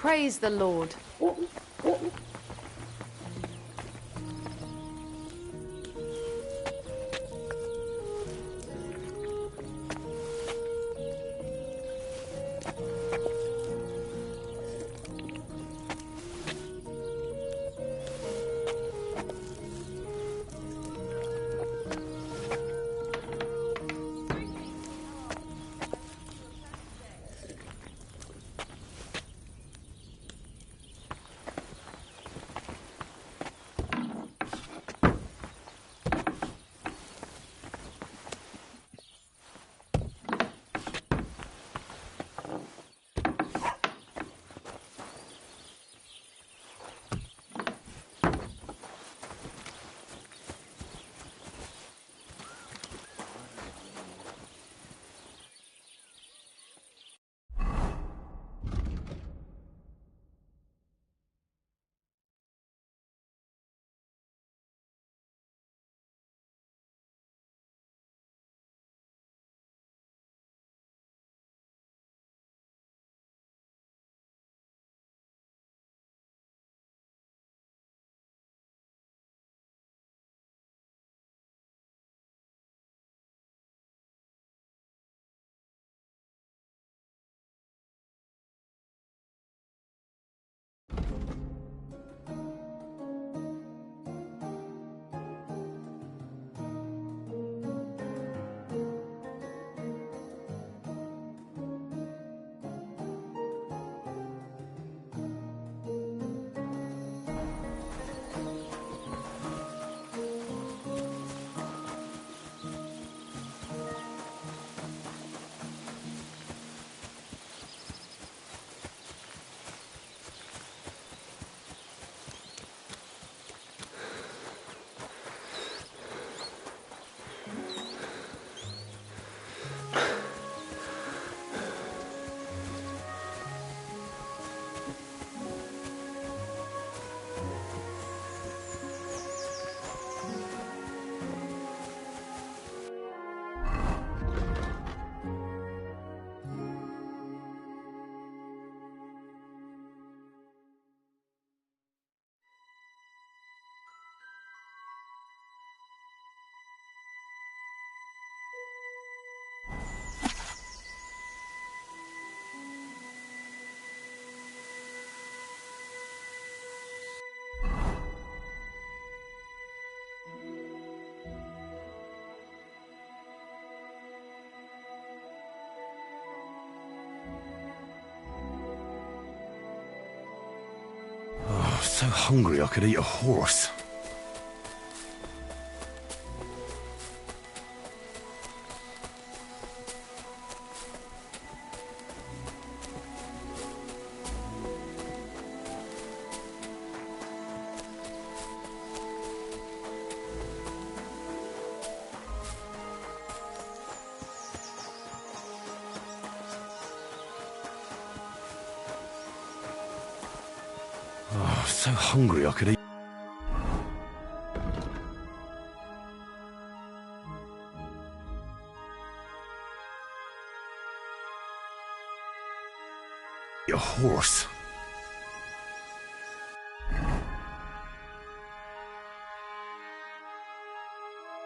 Praise the Lord. So hungry I could eat a horse. Oh, so hungry I could eat. A horse.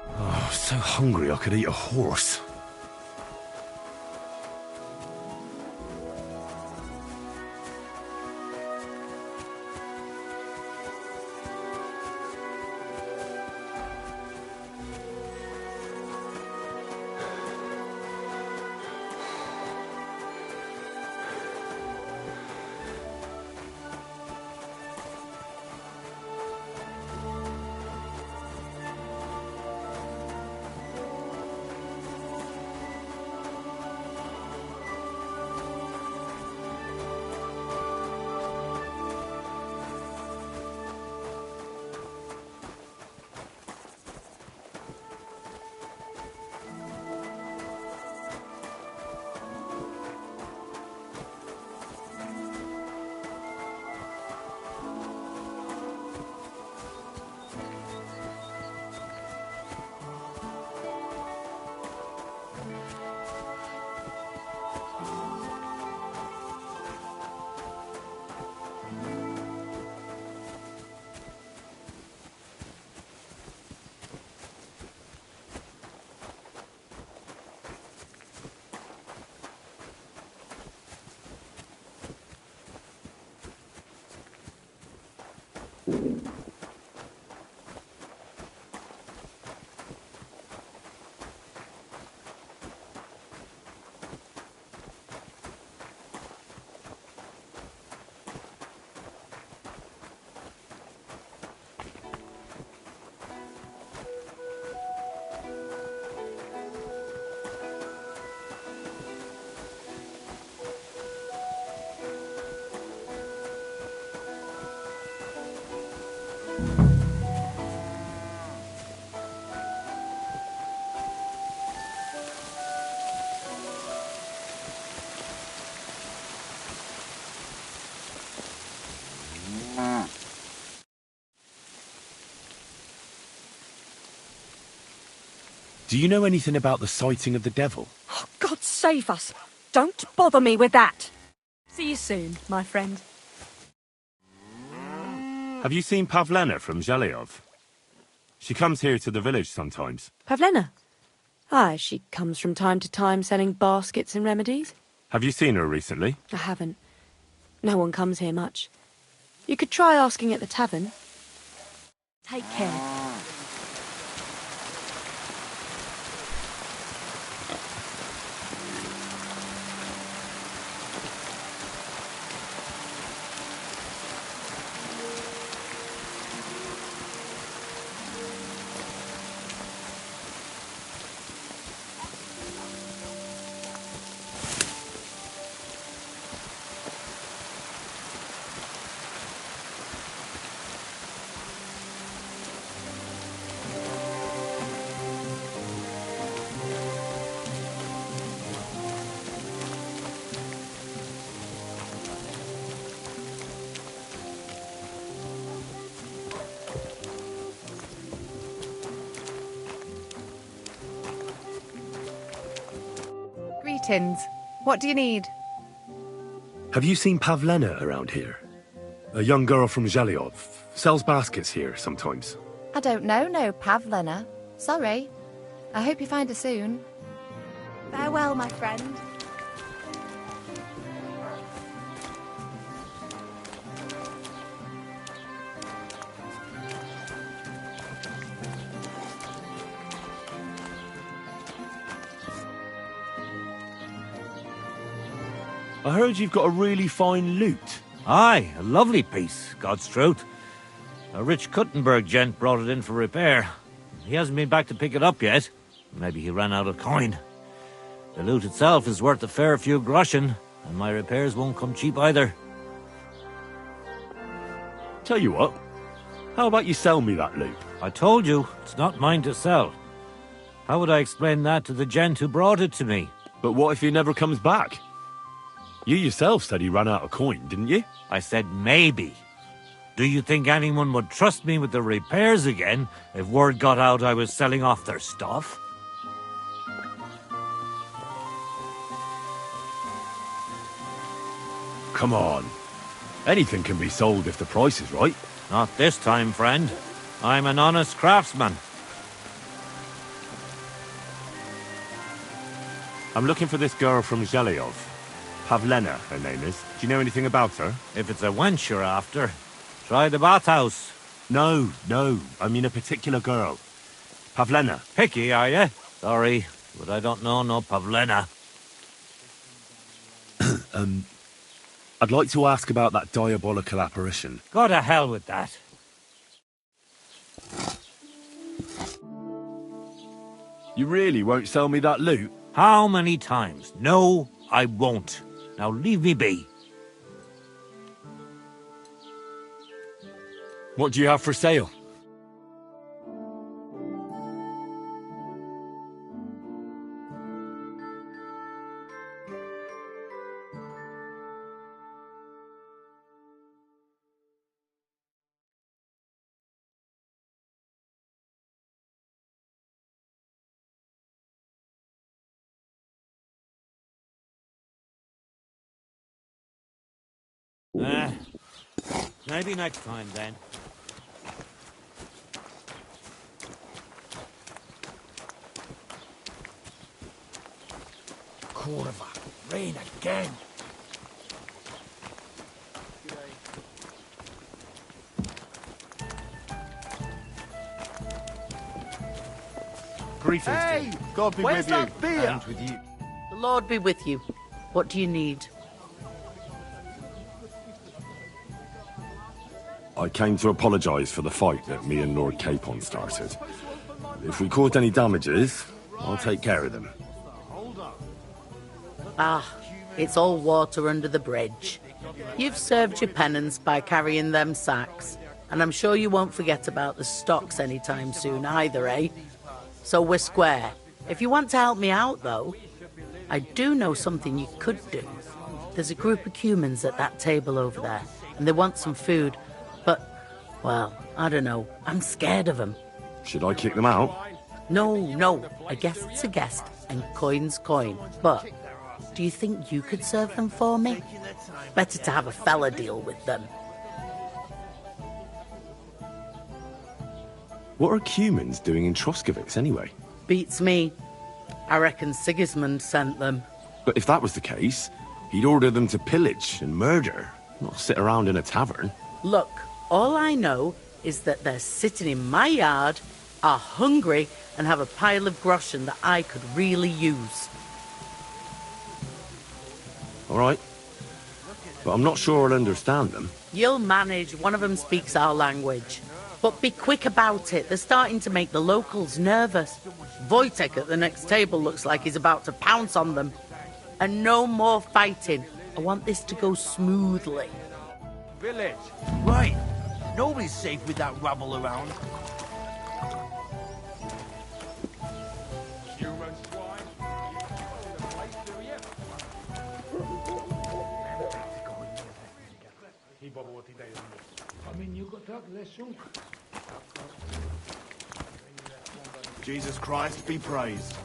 Oh, so hungry I could eat a horse. Do you know anything about the sighting of the devil? Oh, God save us. Don't bother me with that. See you soon, my friend. Have you seen Pavlena from Zhelyov? She comes here to the village sometimes. Pavlena? Aye, she comes from time to time selling baskets and remedies. Have you seen her recently? I haven't. No one comes here much. You could try asking at the tavern. Take care. Greetings. What do you need? Have you seen Pavlena around here? A young girl from Zhelyov. Sells baskets here sometimes. I don't know, no Pavlena. Sorry. I hope you find her soon. Farewell, my friend. I heard you've got a really fine lute. Aye, a lovely piece, God's truth. A rich Kuttenberg gent brought it in for repair. He hasn't been back to pick it up yet. Maybe he ran out of coin. The lute itself is worth a fair few groschen, and my repairs won't come cheap either. Tell you what, how about you sell me that lute? I told you, it's not mine to sell. How would I explain that to the gent who brought it to me? But what if he never comes back? You yourself said he ran out of coin, didn't you? I said maybe. Do you think anyone would trust me with the repairs again if word got out I was selling off their stuff? Come on. Anything can be sold if the price is right. Not this time, friend. I'm an honest craftsman. I'm looking for this girl from Zhelyov. Pavlena, her name is. Do you know anything about her? If it's a wench you're after, try the bathhouse. No, I mean a particular girl. Pavlena. Picky, are you? Sorry, but I don't know no Pavlena. I'd like to ask about that diabolical apparition. Go to hell with that. You really won't sell me that loot? How many times? No, I won't. Now leave me be. What do you have for sale? Maybe next time then. Kurva, rain again. Greetings. Hey, God be where's with you. that beer? And with you. The Lord be with you. What do you need? I came to apologise for the fight that me and Lord Capon started. If we caused any damages, I'll take care of them. Ah, it's all water under the bridge. You've served your penance by carrying them sacks, And I'm sure you won't forget about the stocks anytime soon either, eh? So we're square. If you want to help me out, though, I do know something you could do. There's a group of humans at that table over there, and they want some food. But, well, I don't know. I'm scared of them. Should I kick them out? No. A guest's a guest, and coin's coin. But do you think you could serve them for me? Better to have a fella deal with them. What are humans doing in Troskovitz anyway? Beats me. I reckon Sigismund sent them. But if that was the case, he'd order them to pillage and murder, not sit around in a tavern. Look, all I know is that they're sitting in my yard, are hungry, and have a pile of groschen that I could really use. All right. But I'm not sure I'll understand them. You'll manage. One of them speaks our language. But be quick about it. They're starting to make the locals nervous. Wojtek at the next table looks like he's about to pounce on them. And no more fighting. I want this to go smoothly. Village. Right. Nobody's safe with that rabble around. Jesus Christ be praised.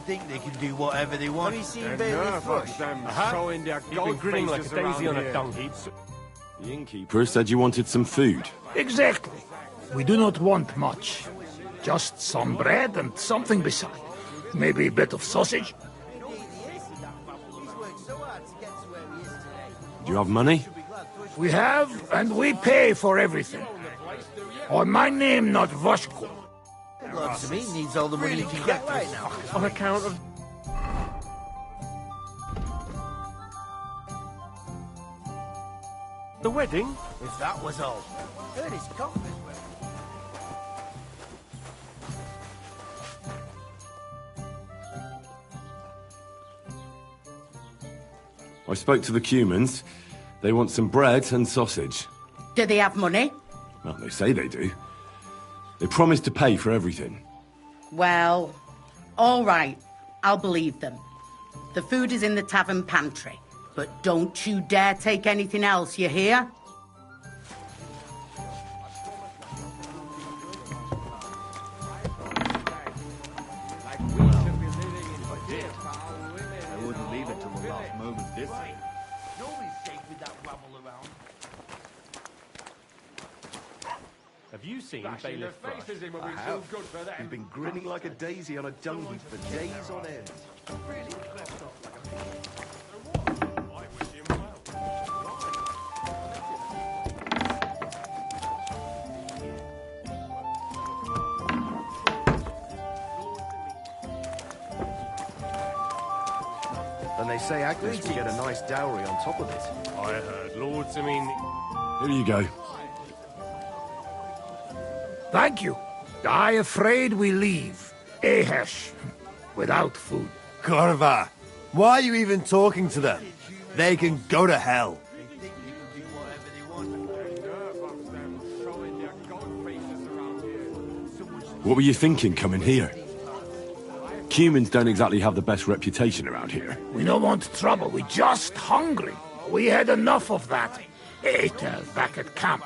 Think they can do whatever they want. Have you seen Bailey Flush? Showing their gold grinning like a daisy on a dung heap. The innkeeper said you wanted some food. Exactly. We do not want much. Just some bread and something beside. Maybe a bit of sausage. Do you have money? We have, and we pay for everything. On my name, not Voshko. Lord Samin needs all the money he can get right now. On account of... the wedding? If that was all. Heard his compass. I spoke to the Cumans. They want some bread and sausage. Do they have money? Well, they say they do. They promised to pay for everything. Well, all right. I'll believe them. The food is in the tavern pantry. But don't you dare take anything else, you hear? I wouldn't leave it till the last moment, did I? Nobody's safe with that rabble around. Have you seen Bailiff Flush? I have. He's been grinning like a daisy on a dung heap for days on end. And they say Agnes will get a nice dowry on top of it. I heard Lords, I mean... Here you go. Thank you. I afraid we leave. Ahesh. Without food. Corva, why are you even talking to them? They can go to hell. What were you thinking coming here? Cumans don't exactly have the best reputation around here. We don't want trouble. We're just hungry. We had enough of that. Ate back at camp.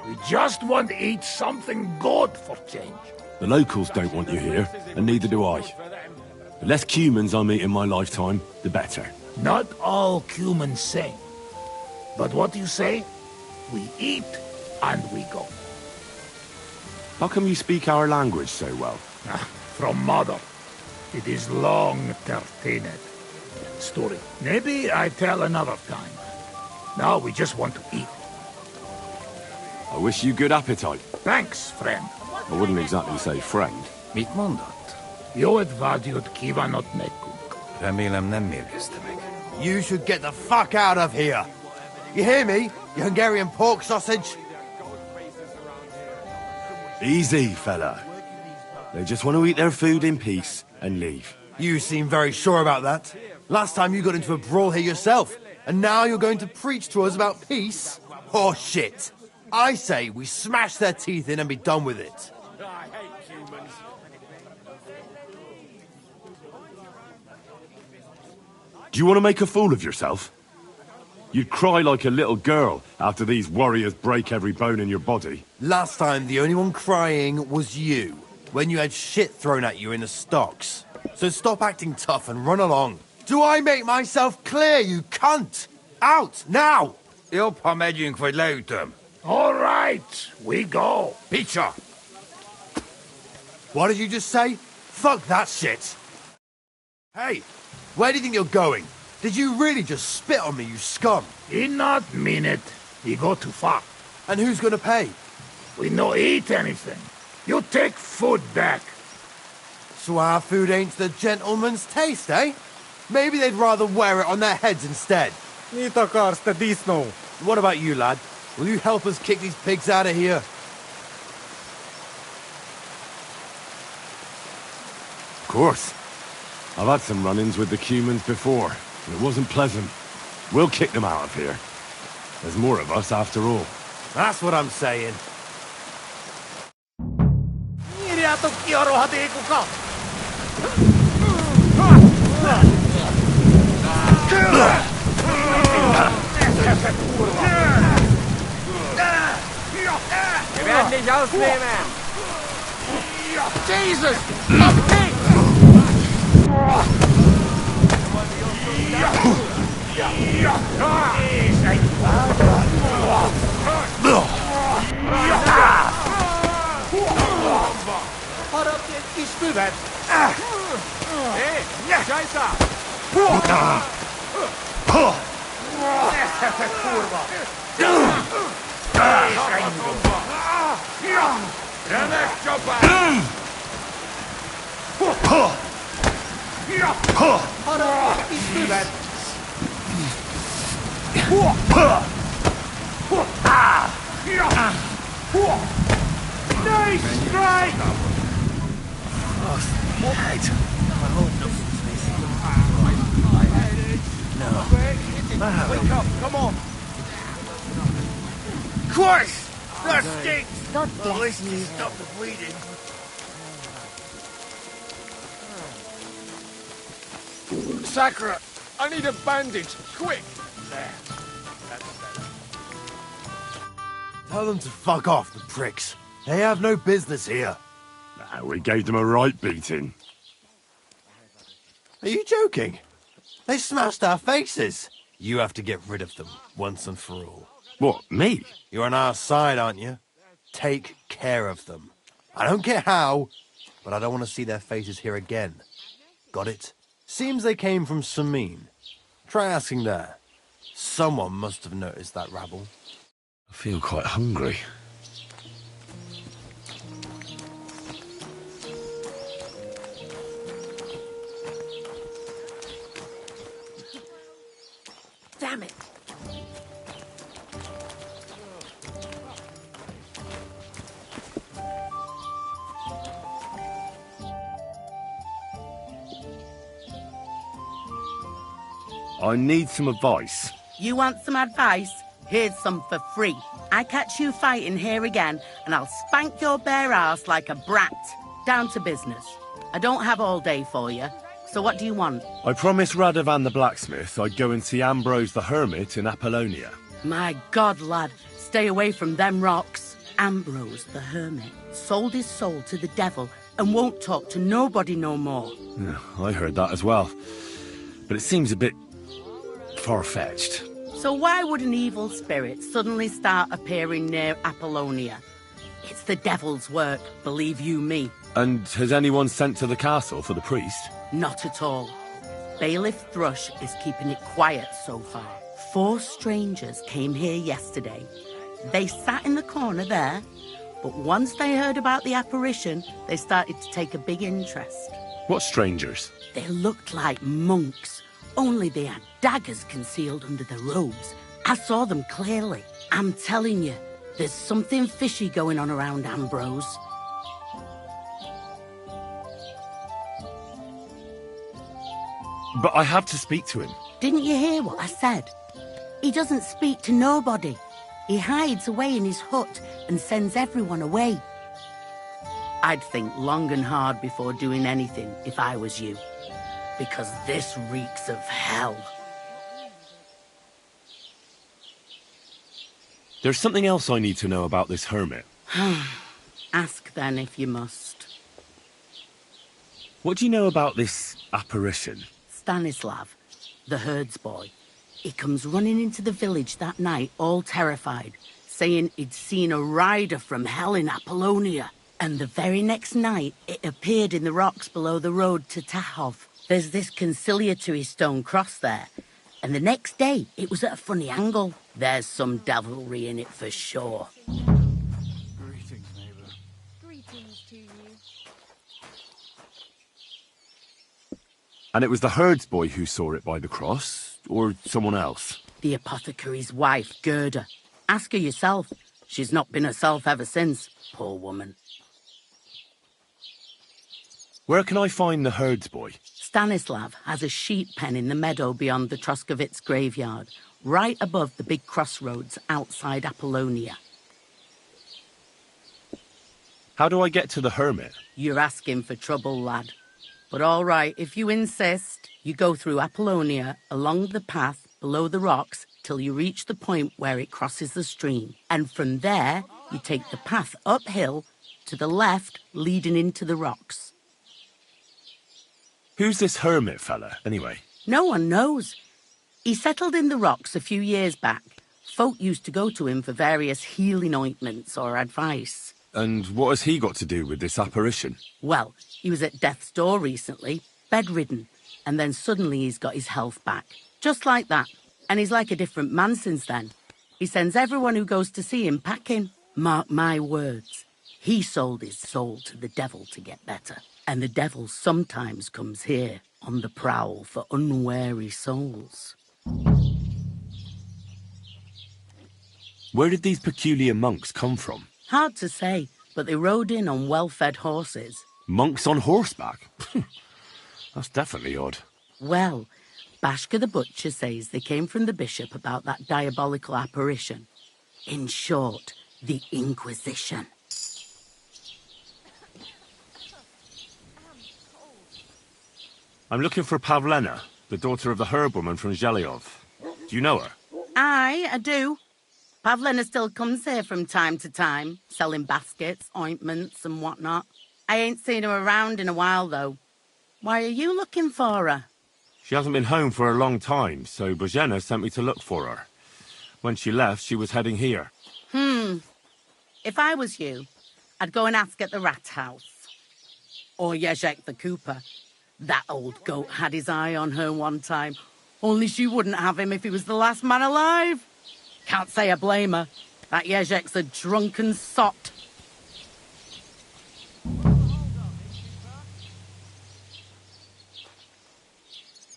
We just want to eat something good for change. The locals don't want you here, and neither do I. The less Cumans I meet in my lifetime, the better. Not all humans same. But what you say? We eat and we go. How come you speak our language so well? From mother. It is long tertined. story. Maybe I tell another time. Now we just want to eat. I wish you good appetite. Thanks, friend. I wouldn't exactly say friend. Mit mondat? Jót vágyót kívánok nekünk. Remélem nem mérgezte meg. You should get the fuck out of here. You hear me, you Hungarian pork sausage? Easy, fella. They just want to eat their food in peace and leave. You seem very sure about that. Last time you got into a brawl here yourself, and now you're going to preach to us about peace? Oh, shit. I say we smash their teeth in and be done with it. I hate humans. Do you want to make a fool of yourself? You'd cry like a little girl after these warriors break every bone in your body. Last time, the only one crying was you, when you had shit thrown at you in the stocks. So stop acting tough and run along. Do I make myself clear, you cunt? Out, now! Jobb, ha megyünk, vagy leütöm. All right, we go. Picsa! What did you just say? Fuck that shit! Hey, where do you think you're going? Did you really just spit on me, you scum? He not mean it. He go too far. And who's gonna pay? We no eat anything. You take food back. So our food ain't the gentleman's taste, eh? Maybe they'd rather wear it on their heads instead. What about you, lad? Will you help us kick these pigs out of here? Of course. I've had some run-ins with the Cumans before, and it wasn't pleasant. We'll kick them out of here. There's more of us after all. That's what I'm saying. Jesus! A pig! Nice strike! Wake up, come on! Christ! That stinks! God At bless least you. it stopped the bleeding. Sakura, I need a bandage, quick! There. That's better. Tell them to fuck off, the pricks. They have no business here. We gave them a right beating. Are you joking? They smashed our faces. You have to get rid of them, once and for all. What, me? You're on our side, aren't you? Take care of them. I don't care how, but I don't want to see their faces here again. Got it? Seems they came from Samin. Try asking there. Someone must have noticed that rabble. I feel quite hungry. Damn it. I need some advice. You want some advice? Here's some for free. I catch you fighting here again, and I'll spank your bare ass like a brat. Down to business. I don't have all day for you, so what do you want? I promised Radovan the blacksmith I'd go and see Ambrose the hermit in Apollonia. My God, lad, stay away from them rocks. Ambrose the hermit sold his soul to the devil and won't talk to nobody no more. Yeah, I heard that as well. But it seems a bit far-fetched. So why would an evil spirit suddenly start appearing near Apollonia? It's the devil's work, believe you me. And has anyone sent to the castle for the priest? Not at all. Bailiff Thrush is keeping it quiet so far. 4 strangers came here yesterday. They sat in the corner there, but once they heard about the apparition, they started to take a big interest. What strangers? They looked like monks, only they had daggers concealed under their robes. I saw them clearly. I'm telling you, there's something fishy going on around Ambrose. But I have to speak to him. Didn't you hear what I said? He doesn't speak to nobody. He hides away in his hut and sends everyone away. I'd think long and hard before doing anything if I was you, because this reeks of hell. There's something else I need to know about this hermit. Ask then if you must. What do you know about this apparition? Stanislav, the herds boy. He comes running into the village that night, all terrified, saying he'd seen a rider from hell in Apollonia. And the very next night, it appeared in the rocks below the road to Tahov. There's this conciliatory stone cross there. And the next day, it was at a funny angle. There's some devilry in it for sure. Greetings, neighbor. Greetings to you. And it was the herds boy who saw it by the cross, or someone else? The apothecary's wife, Gerda. Ask her yourself. She's not been herself ever since, poor woman. Where can I find the herds boy? Stanislav has a sheep pen in the meadow beyond the Troskovitz graveyard, right above the big crossroads outside Apollonia. How do I get to the hermit? You're asking for trouble, lad. But all right, if you insist, you go through Apollonia, along the path below the rocks, till you reach the point where it crosses the stream. And from there, you take the path uphill to the left, leading into the rocks. Who's this hermit fella, anyway? No one knows. He settled in the rocks a few years back. Folk used to go to him for various healing ointments or advice. And what has he got to do with this apparition? Well, he was at death's door recently, bedridden, and then suddenly he's got his health back. Just like that. And he's like a different man since then. He sends everyone who goes to see him packing. Mark my words. He sold his soul to the devil to get better. And the devil sometimes comes here on the prowl for unwary souls. Where did these peculiar monks come from? Hard to say, but they rode in on well-fed horses. Monks on horseback? That's definitely odd. Well, Bashka the Butcher says they came from the bishop about that diabolical apparition. In short, the Inquisition. I'm looking for Pavlena, the daughter of the herb woman from Zhelyov. Do you know her? Aye, I do. Pavlena still comes here from time to time, selling baskets, ointments and whatnot. I ain't seen her around in a while, though. Why are you looking for her? She hasn't been home for a long time, so Bozhena sent me to look for her. When she left, she was heading here. If I was you, I'd go and ask at the rat house. Or Jezek the cooper. That old goat had his eye on her one time. Only she wouldn't have him if he was the last man alive. Can't say I blame her. That Jezek's a drunken sot.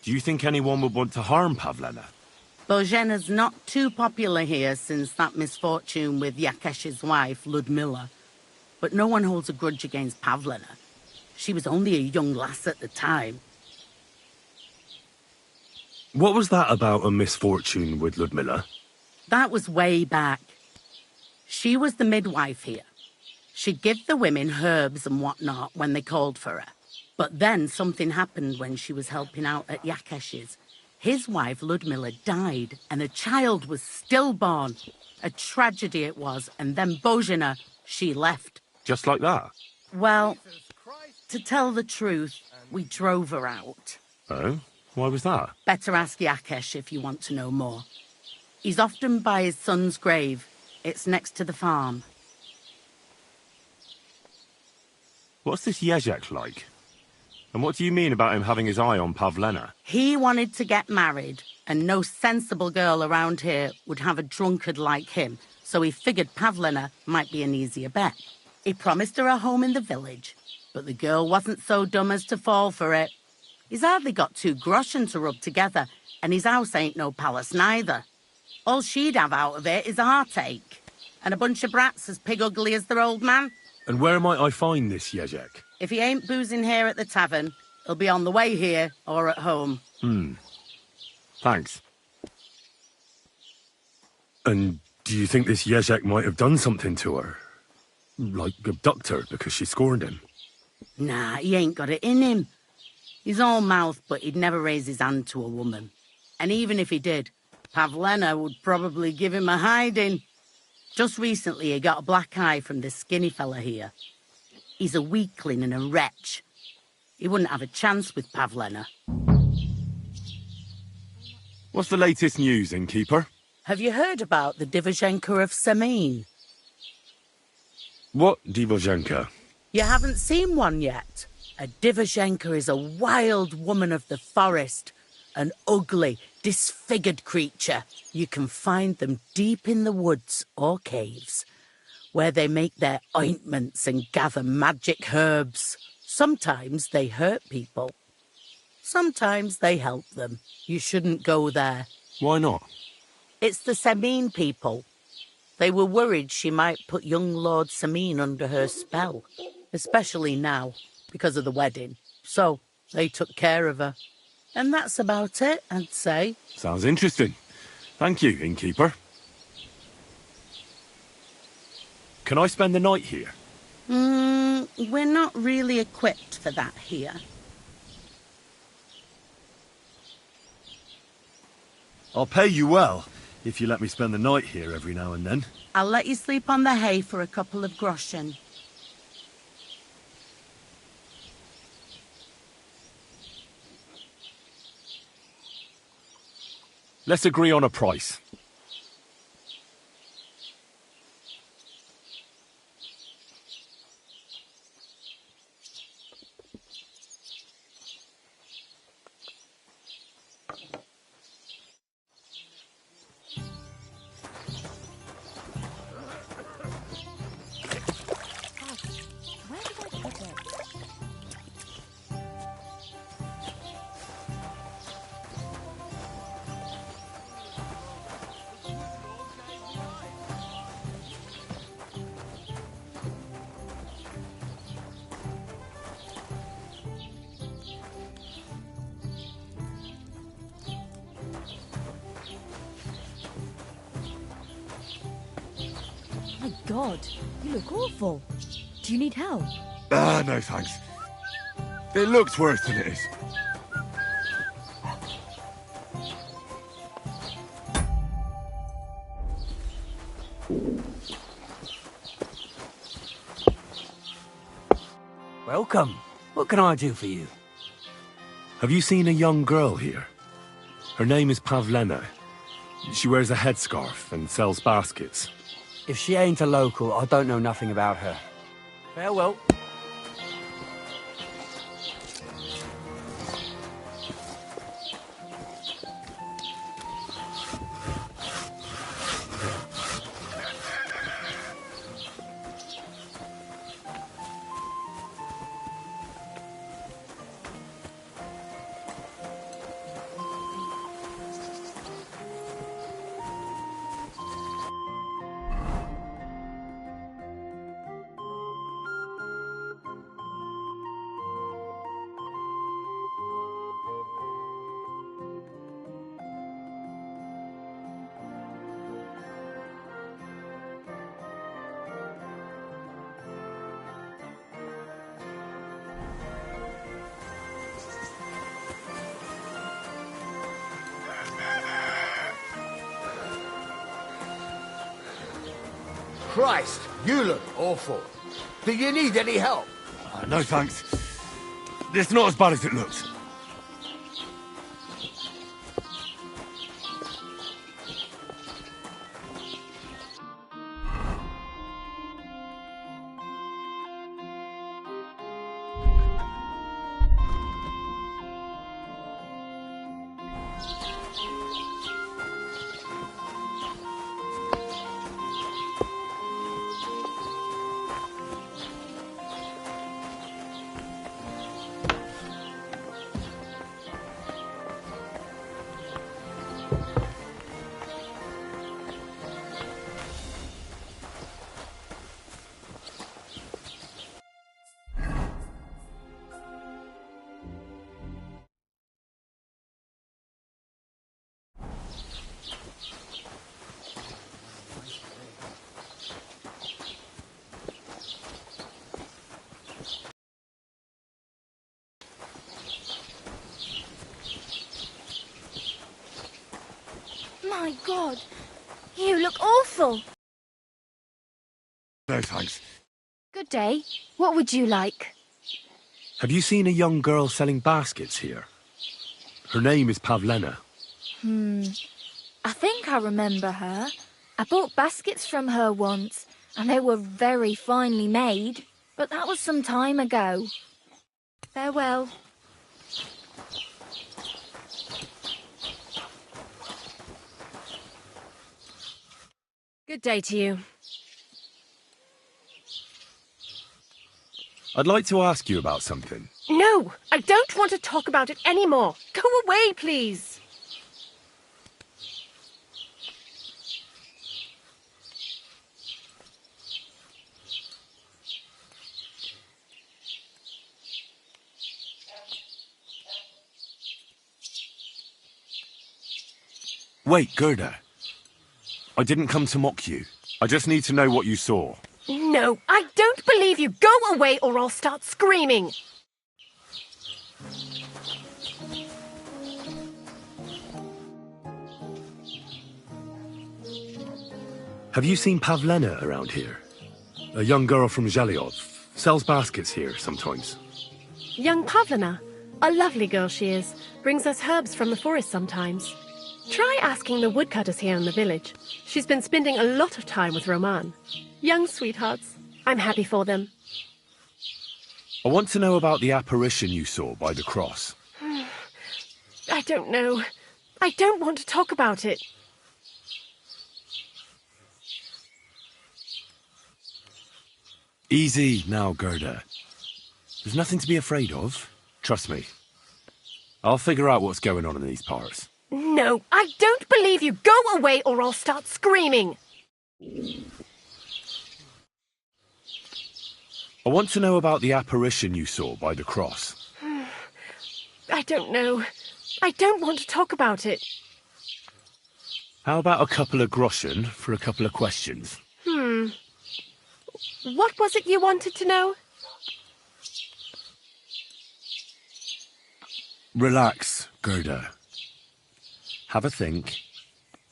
Do you think anyone would want to harm Pavlena? Bozhena's not too popular here since that misfortune with Yakesh's wife, Ludmilla. But no one holds a grudge against Pavlena. She was only a young lass at the time. What was that about a misfortune with Ludmilla? That was way back. She was the midwife here. She'd give the women herbs and whatnot when they called for her. But then something happened when she was helping out at Yakesh's. His wife, Ludmilla, died, and a child was stillborn. A tragedy it was, and then Bozhena, she left. Just like that? Well, to tell the truth, we drove her out. Oh? Why was that? Better ask Yakesh if you want to know more. He's often by his son's grave. It's next to the farm. What's this Jezek like? And what do you mean about him having his eye on Pavlena? He wanted to get married, and no sensible girl around here would have a drunkard like him, so he figured Pavlena might be an easier bet. He promised her a home in the village, but the girl wasn't so dumb as to fall for it. He's hardly got 2 groschen to rub together, and his house ain't no palace neither. All she'd have out of it is a heartache, and a bunch of brats as pig ugly as their old man. And where might I find this Jezek? If he ain't boozing here at the tavern, he'll be on the way here or at home. Thanks. And do you think this Jezek might have done something to her? Like abduct her because she scorned him? Nah, he ain't got it in him. He's all mouth, but he'd never raise his hand to a woman. And even if he did, Pavlena would probably give him a hiding. Just recently he got a black eye from this skinny fella here. He's a weakling and a wretch. He wouldn't have a chance with Pavlena. What's the latest news, innkeeper? Have you heard about the Divozhenka of Semeen? What Divozhenka? You haven't seen one yet. A Divozhenka is a wild woman of the forest. An ugly, disfigured creature. You can find them deep in the woods or caves, where they make their ointments and gather magic herbs. Sometimes they hurt people. Sometimes they help them. You shouldn't go there. Why not? It's the Semeen people. They were worried she might put young Lord Semeen under her spell, especially now, because of the wedding. So they took care of her. And that's about it, I'd say. Sounds interesting. Thank you, innkeeper. Can I spend the night here? We're not really equipped for that here. I'll pay you well, if you let me spend the night here every now and then. I'll let you sleep on the hay for a couple of groschen. Let's agree on a price. My God, you look awful. Do you need help? No thanks. It looks worse than it is. Welcome. What can I do for you? Have you seen a young girl here? Her name is Pavlena. She wears a headscarf and sells baskets. If she ain't a local, I don't know nothing about her. Farewell. Christ, you look awful. Do you need any help? No thanks. It's not as bad as it looks. God. You look awful. No thanks. Good day. What would you like? Have you seen a young girl selling baskets here? Her name is Pavlena. I think I remember her. I bought baskets from her once, and they were very finely made, but that was some time ago. Farewell. Good day to you. I'd like to ask you about something. No, I don't want to talk about it anymore. Go away, please. Wait, Gerda. I didn't come to mock you. I just need to know what you saw. No, I don't believe you. Go away or I'll start screaming. Have you seen Pavlena around here? A young girl from Zhelyov. Sells baskets here sometimes. Young Pavlena. A lovely girl she is. Brings us herbs from the forest sometimes. Try asking the woodcutters here in the village. She's been spending a lot of time with Roman. Young sweethearts. I'm happy for them. I want to know about the apparition you saw by the cross. I don't know. I don't want to talk about it. Easy now, Gerda. There's nothing to be afraid of. Trust me. I'll figure out what's going on in these parts. No, I don't believe you. Go away or I'll start screaming. I want to know about the apparition you saw by the cross. I don't know. I don't want to talk about it. How about a couple of groschen for a couple of questions? What was it you wanted to know? Relax, Gerda. Have a think,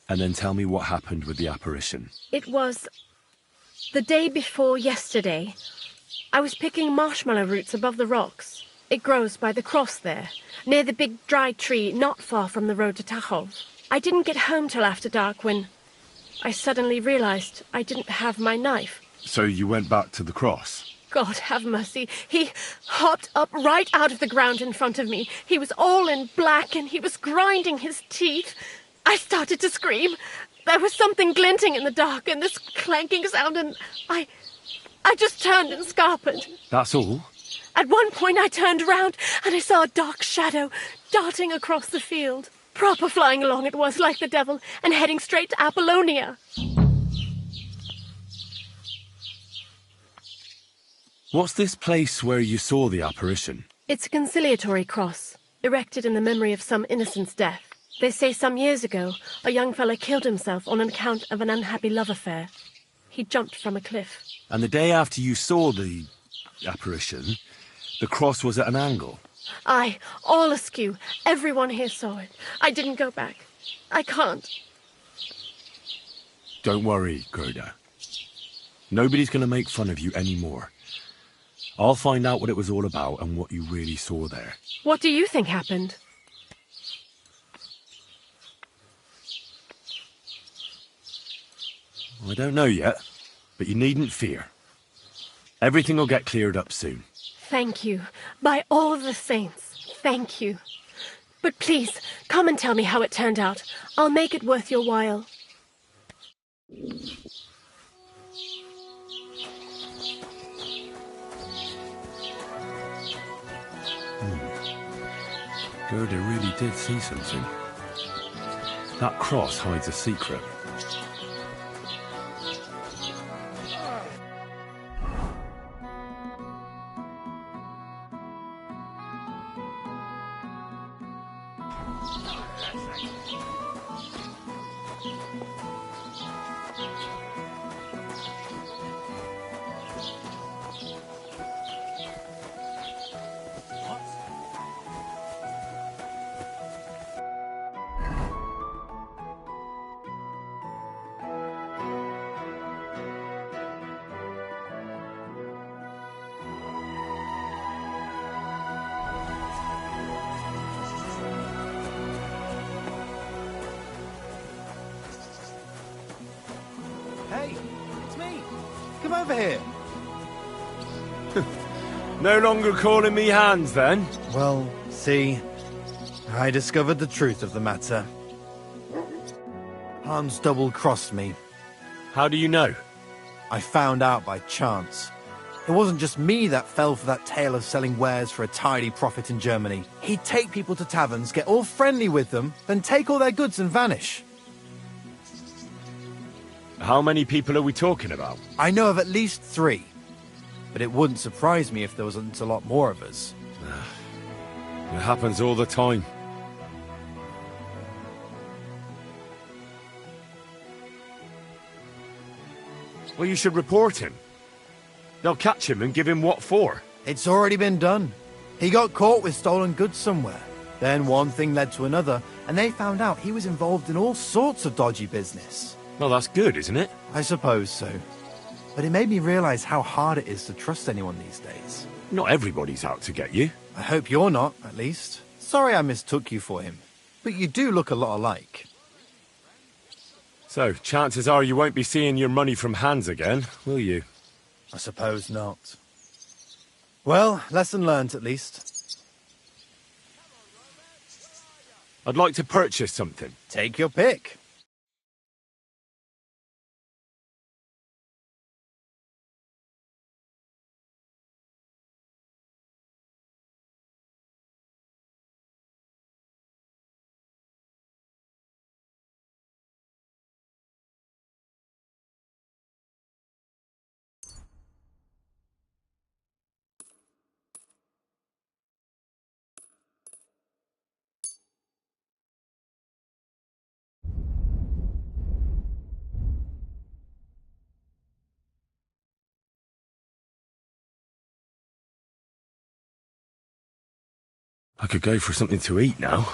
and then tell me what happened with the apparition. It was the day before yesterday. I was picking marshmallow roots above the rocks. It grows by the cross there, near the big dry tree not far from the road to Tachov. I didn't get home till after dark when I suddenly realized I didn't have my knife. So you went back to the cross? God have mercy. He hopped up right out of the ground in front of me. He was all in black and he was grinding his teeth. I started to scream. There was something glinting in the dark and this clanking sound and I just turned and scarpered. That's all? At one point I turned around and I saw a dark shadow darting across the field. Proper flying along it was, like the devil, and heading straight to Apollonia. What's this place where you saw the apparition? It's a conciliatory cross, erected in the memory of some innocent's death. They say some years ago, a young fellow killed himself on account of an unhappy love affair. He jumped from a cliff. And the day after you saw the apparition, the cross was at an angle? Aye, all askew. Everyone here saw it. I didn't go back. I can't. Don't worry, Gerda. Nobody's going to make fun of you anymore. I'll find out what it was all about and what you really saw there. What do you think happened? I don't know yet, but you needn't fear. Everything will get cleared up soon. Thank you. By all the saints, thank you. But please, come and tell me how it turned out. I'll make it worth your while. Gerda really did see something. That cross hides a secret. Come over here. No longer calling me Hans, then? Well, see, I discovered the truth of the matter. Hans double-crossed me. How do you know? I found out by chance. It wasn't just me that fell for that tale of selling wares for a tidy profit in Germany. He'd take people to taverns, get all friendly with them, then take all their goods and vanish. How many people are we talking about? I know of at least 3. But it wouldn't surprise me if there wasn't a lot more of us. It happens all the time. Well, you should report him. They'll catch him and give him what for. It's already been done. He got caught with stolen goods somewhere. Then one thing led to another, and they found out he was involved in all sorts of dodgy business. Well, that's good, isn't it? I suppose so. But it made me realize how hard it is to trust anyone these days. Not everybody's out to get you. I hope you're not, at least. Sorry I mistook you for him. But you do look a lot alike. So, chances are you won't be seeing your money from Hans again, will you? I suppose not. Well, lesson learned at least. I'd like to purchase something. Take your pick. I could go for something to eat now.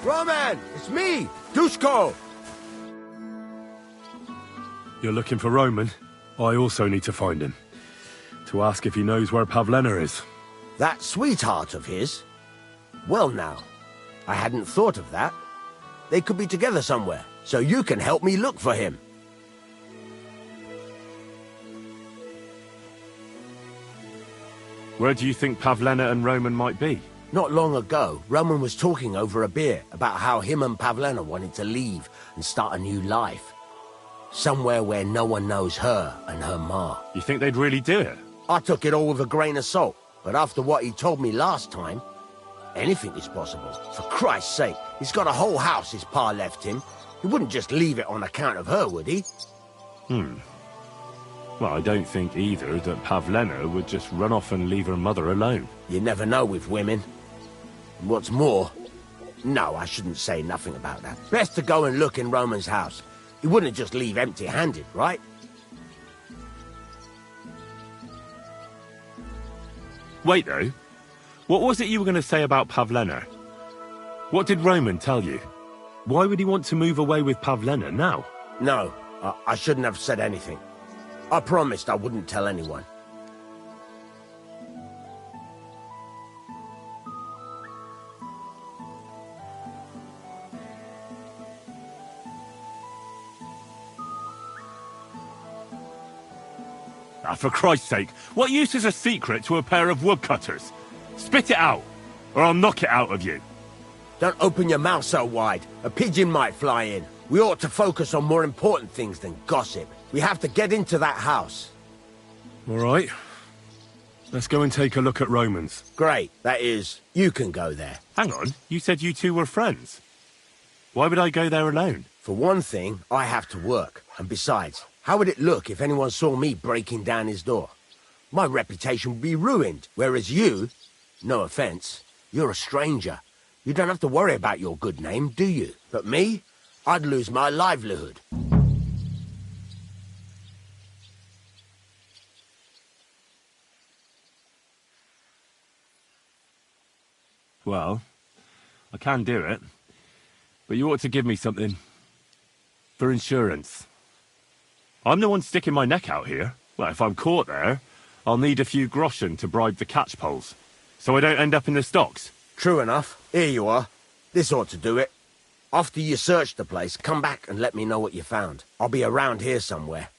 Roman, it's me, Dushko. You're looking for Roman? I also need to find him. To ask if he knows where Pavlena is. That sweetheart of his? Well now, I hadn't thought of that. They could be together somewhere, so you can help me look for him. Where do you think Pavlena and Roman might be? Not long ago, Roman was talking over a beer about how him and Pavlena wanted to leave and start a new life. Somewhere where no one knows her and her ma. You think they'd really do it? I took it all with a grain of salt, but after what he told me last time, anything is possible. For Christ's sake, he's got a whole house his pa left him. He wouldn't just leave it on account of her, would he? Well, I don't think either that Pavlena would just run off and leave her mother alone. You never know with women. And what's more... No, I shouldn't say nothing about that. Best to go and look in Roman's house. He wouldn't just leave empty-handed, right? Wait, though. What was it you were going to say about Pavlena? What did Roman tell you? Why would he want to move away with Pavlena now? No, I shouldn't have said anything. I promised I wouldn't tell anyone. For Christ's sake, what use is a secret to a pair of woodcutters? Spit it out, or I'll knock it out of you. Don't open your mouth so wide. A pigeon might fly in. We ought to focus on more important things than gossip. We have to get into that house. All right. Let's go and take a look at Roman's. Great. That is, you can go there. Hang on, you said you two were friends. Why would I go there alone? For one thing, I have to work. And besides, how would it look if anyone saw me breaking down his door? My reputation would be ruined, whereas you, no offense, you're a stranger. You don't have to worry about your good name, do you? But me? I'd lose my livelihood. Well, I can do it. But you ought to give me something. For insurance. I'm the one sticking my neck out here. Well, if I'm caught there, I'll need a few groschen to bribe the catchpoles. So I don't end up in the stocks. True enough. Here you are. This ought to do it. After you search the place, come back and let me know what you found. I'll be around here somewhere.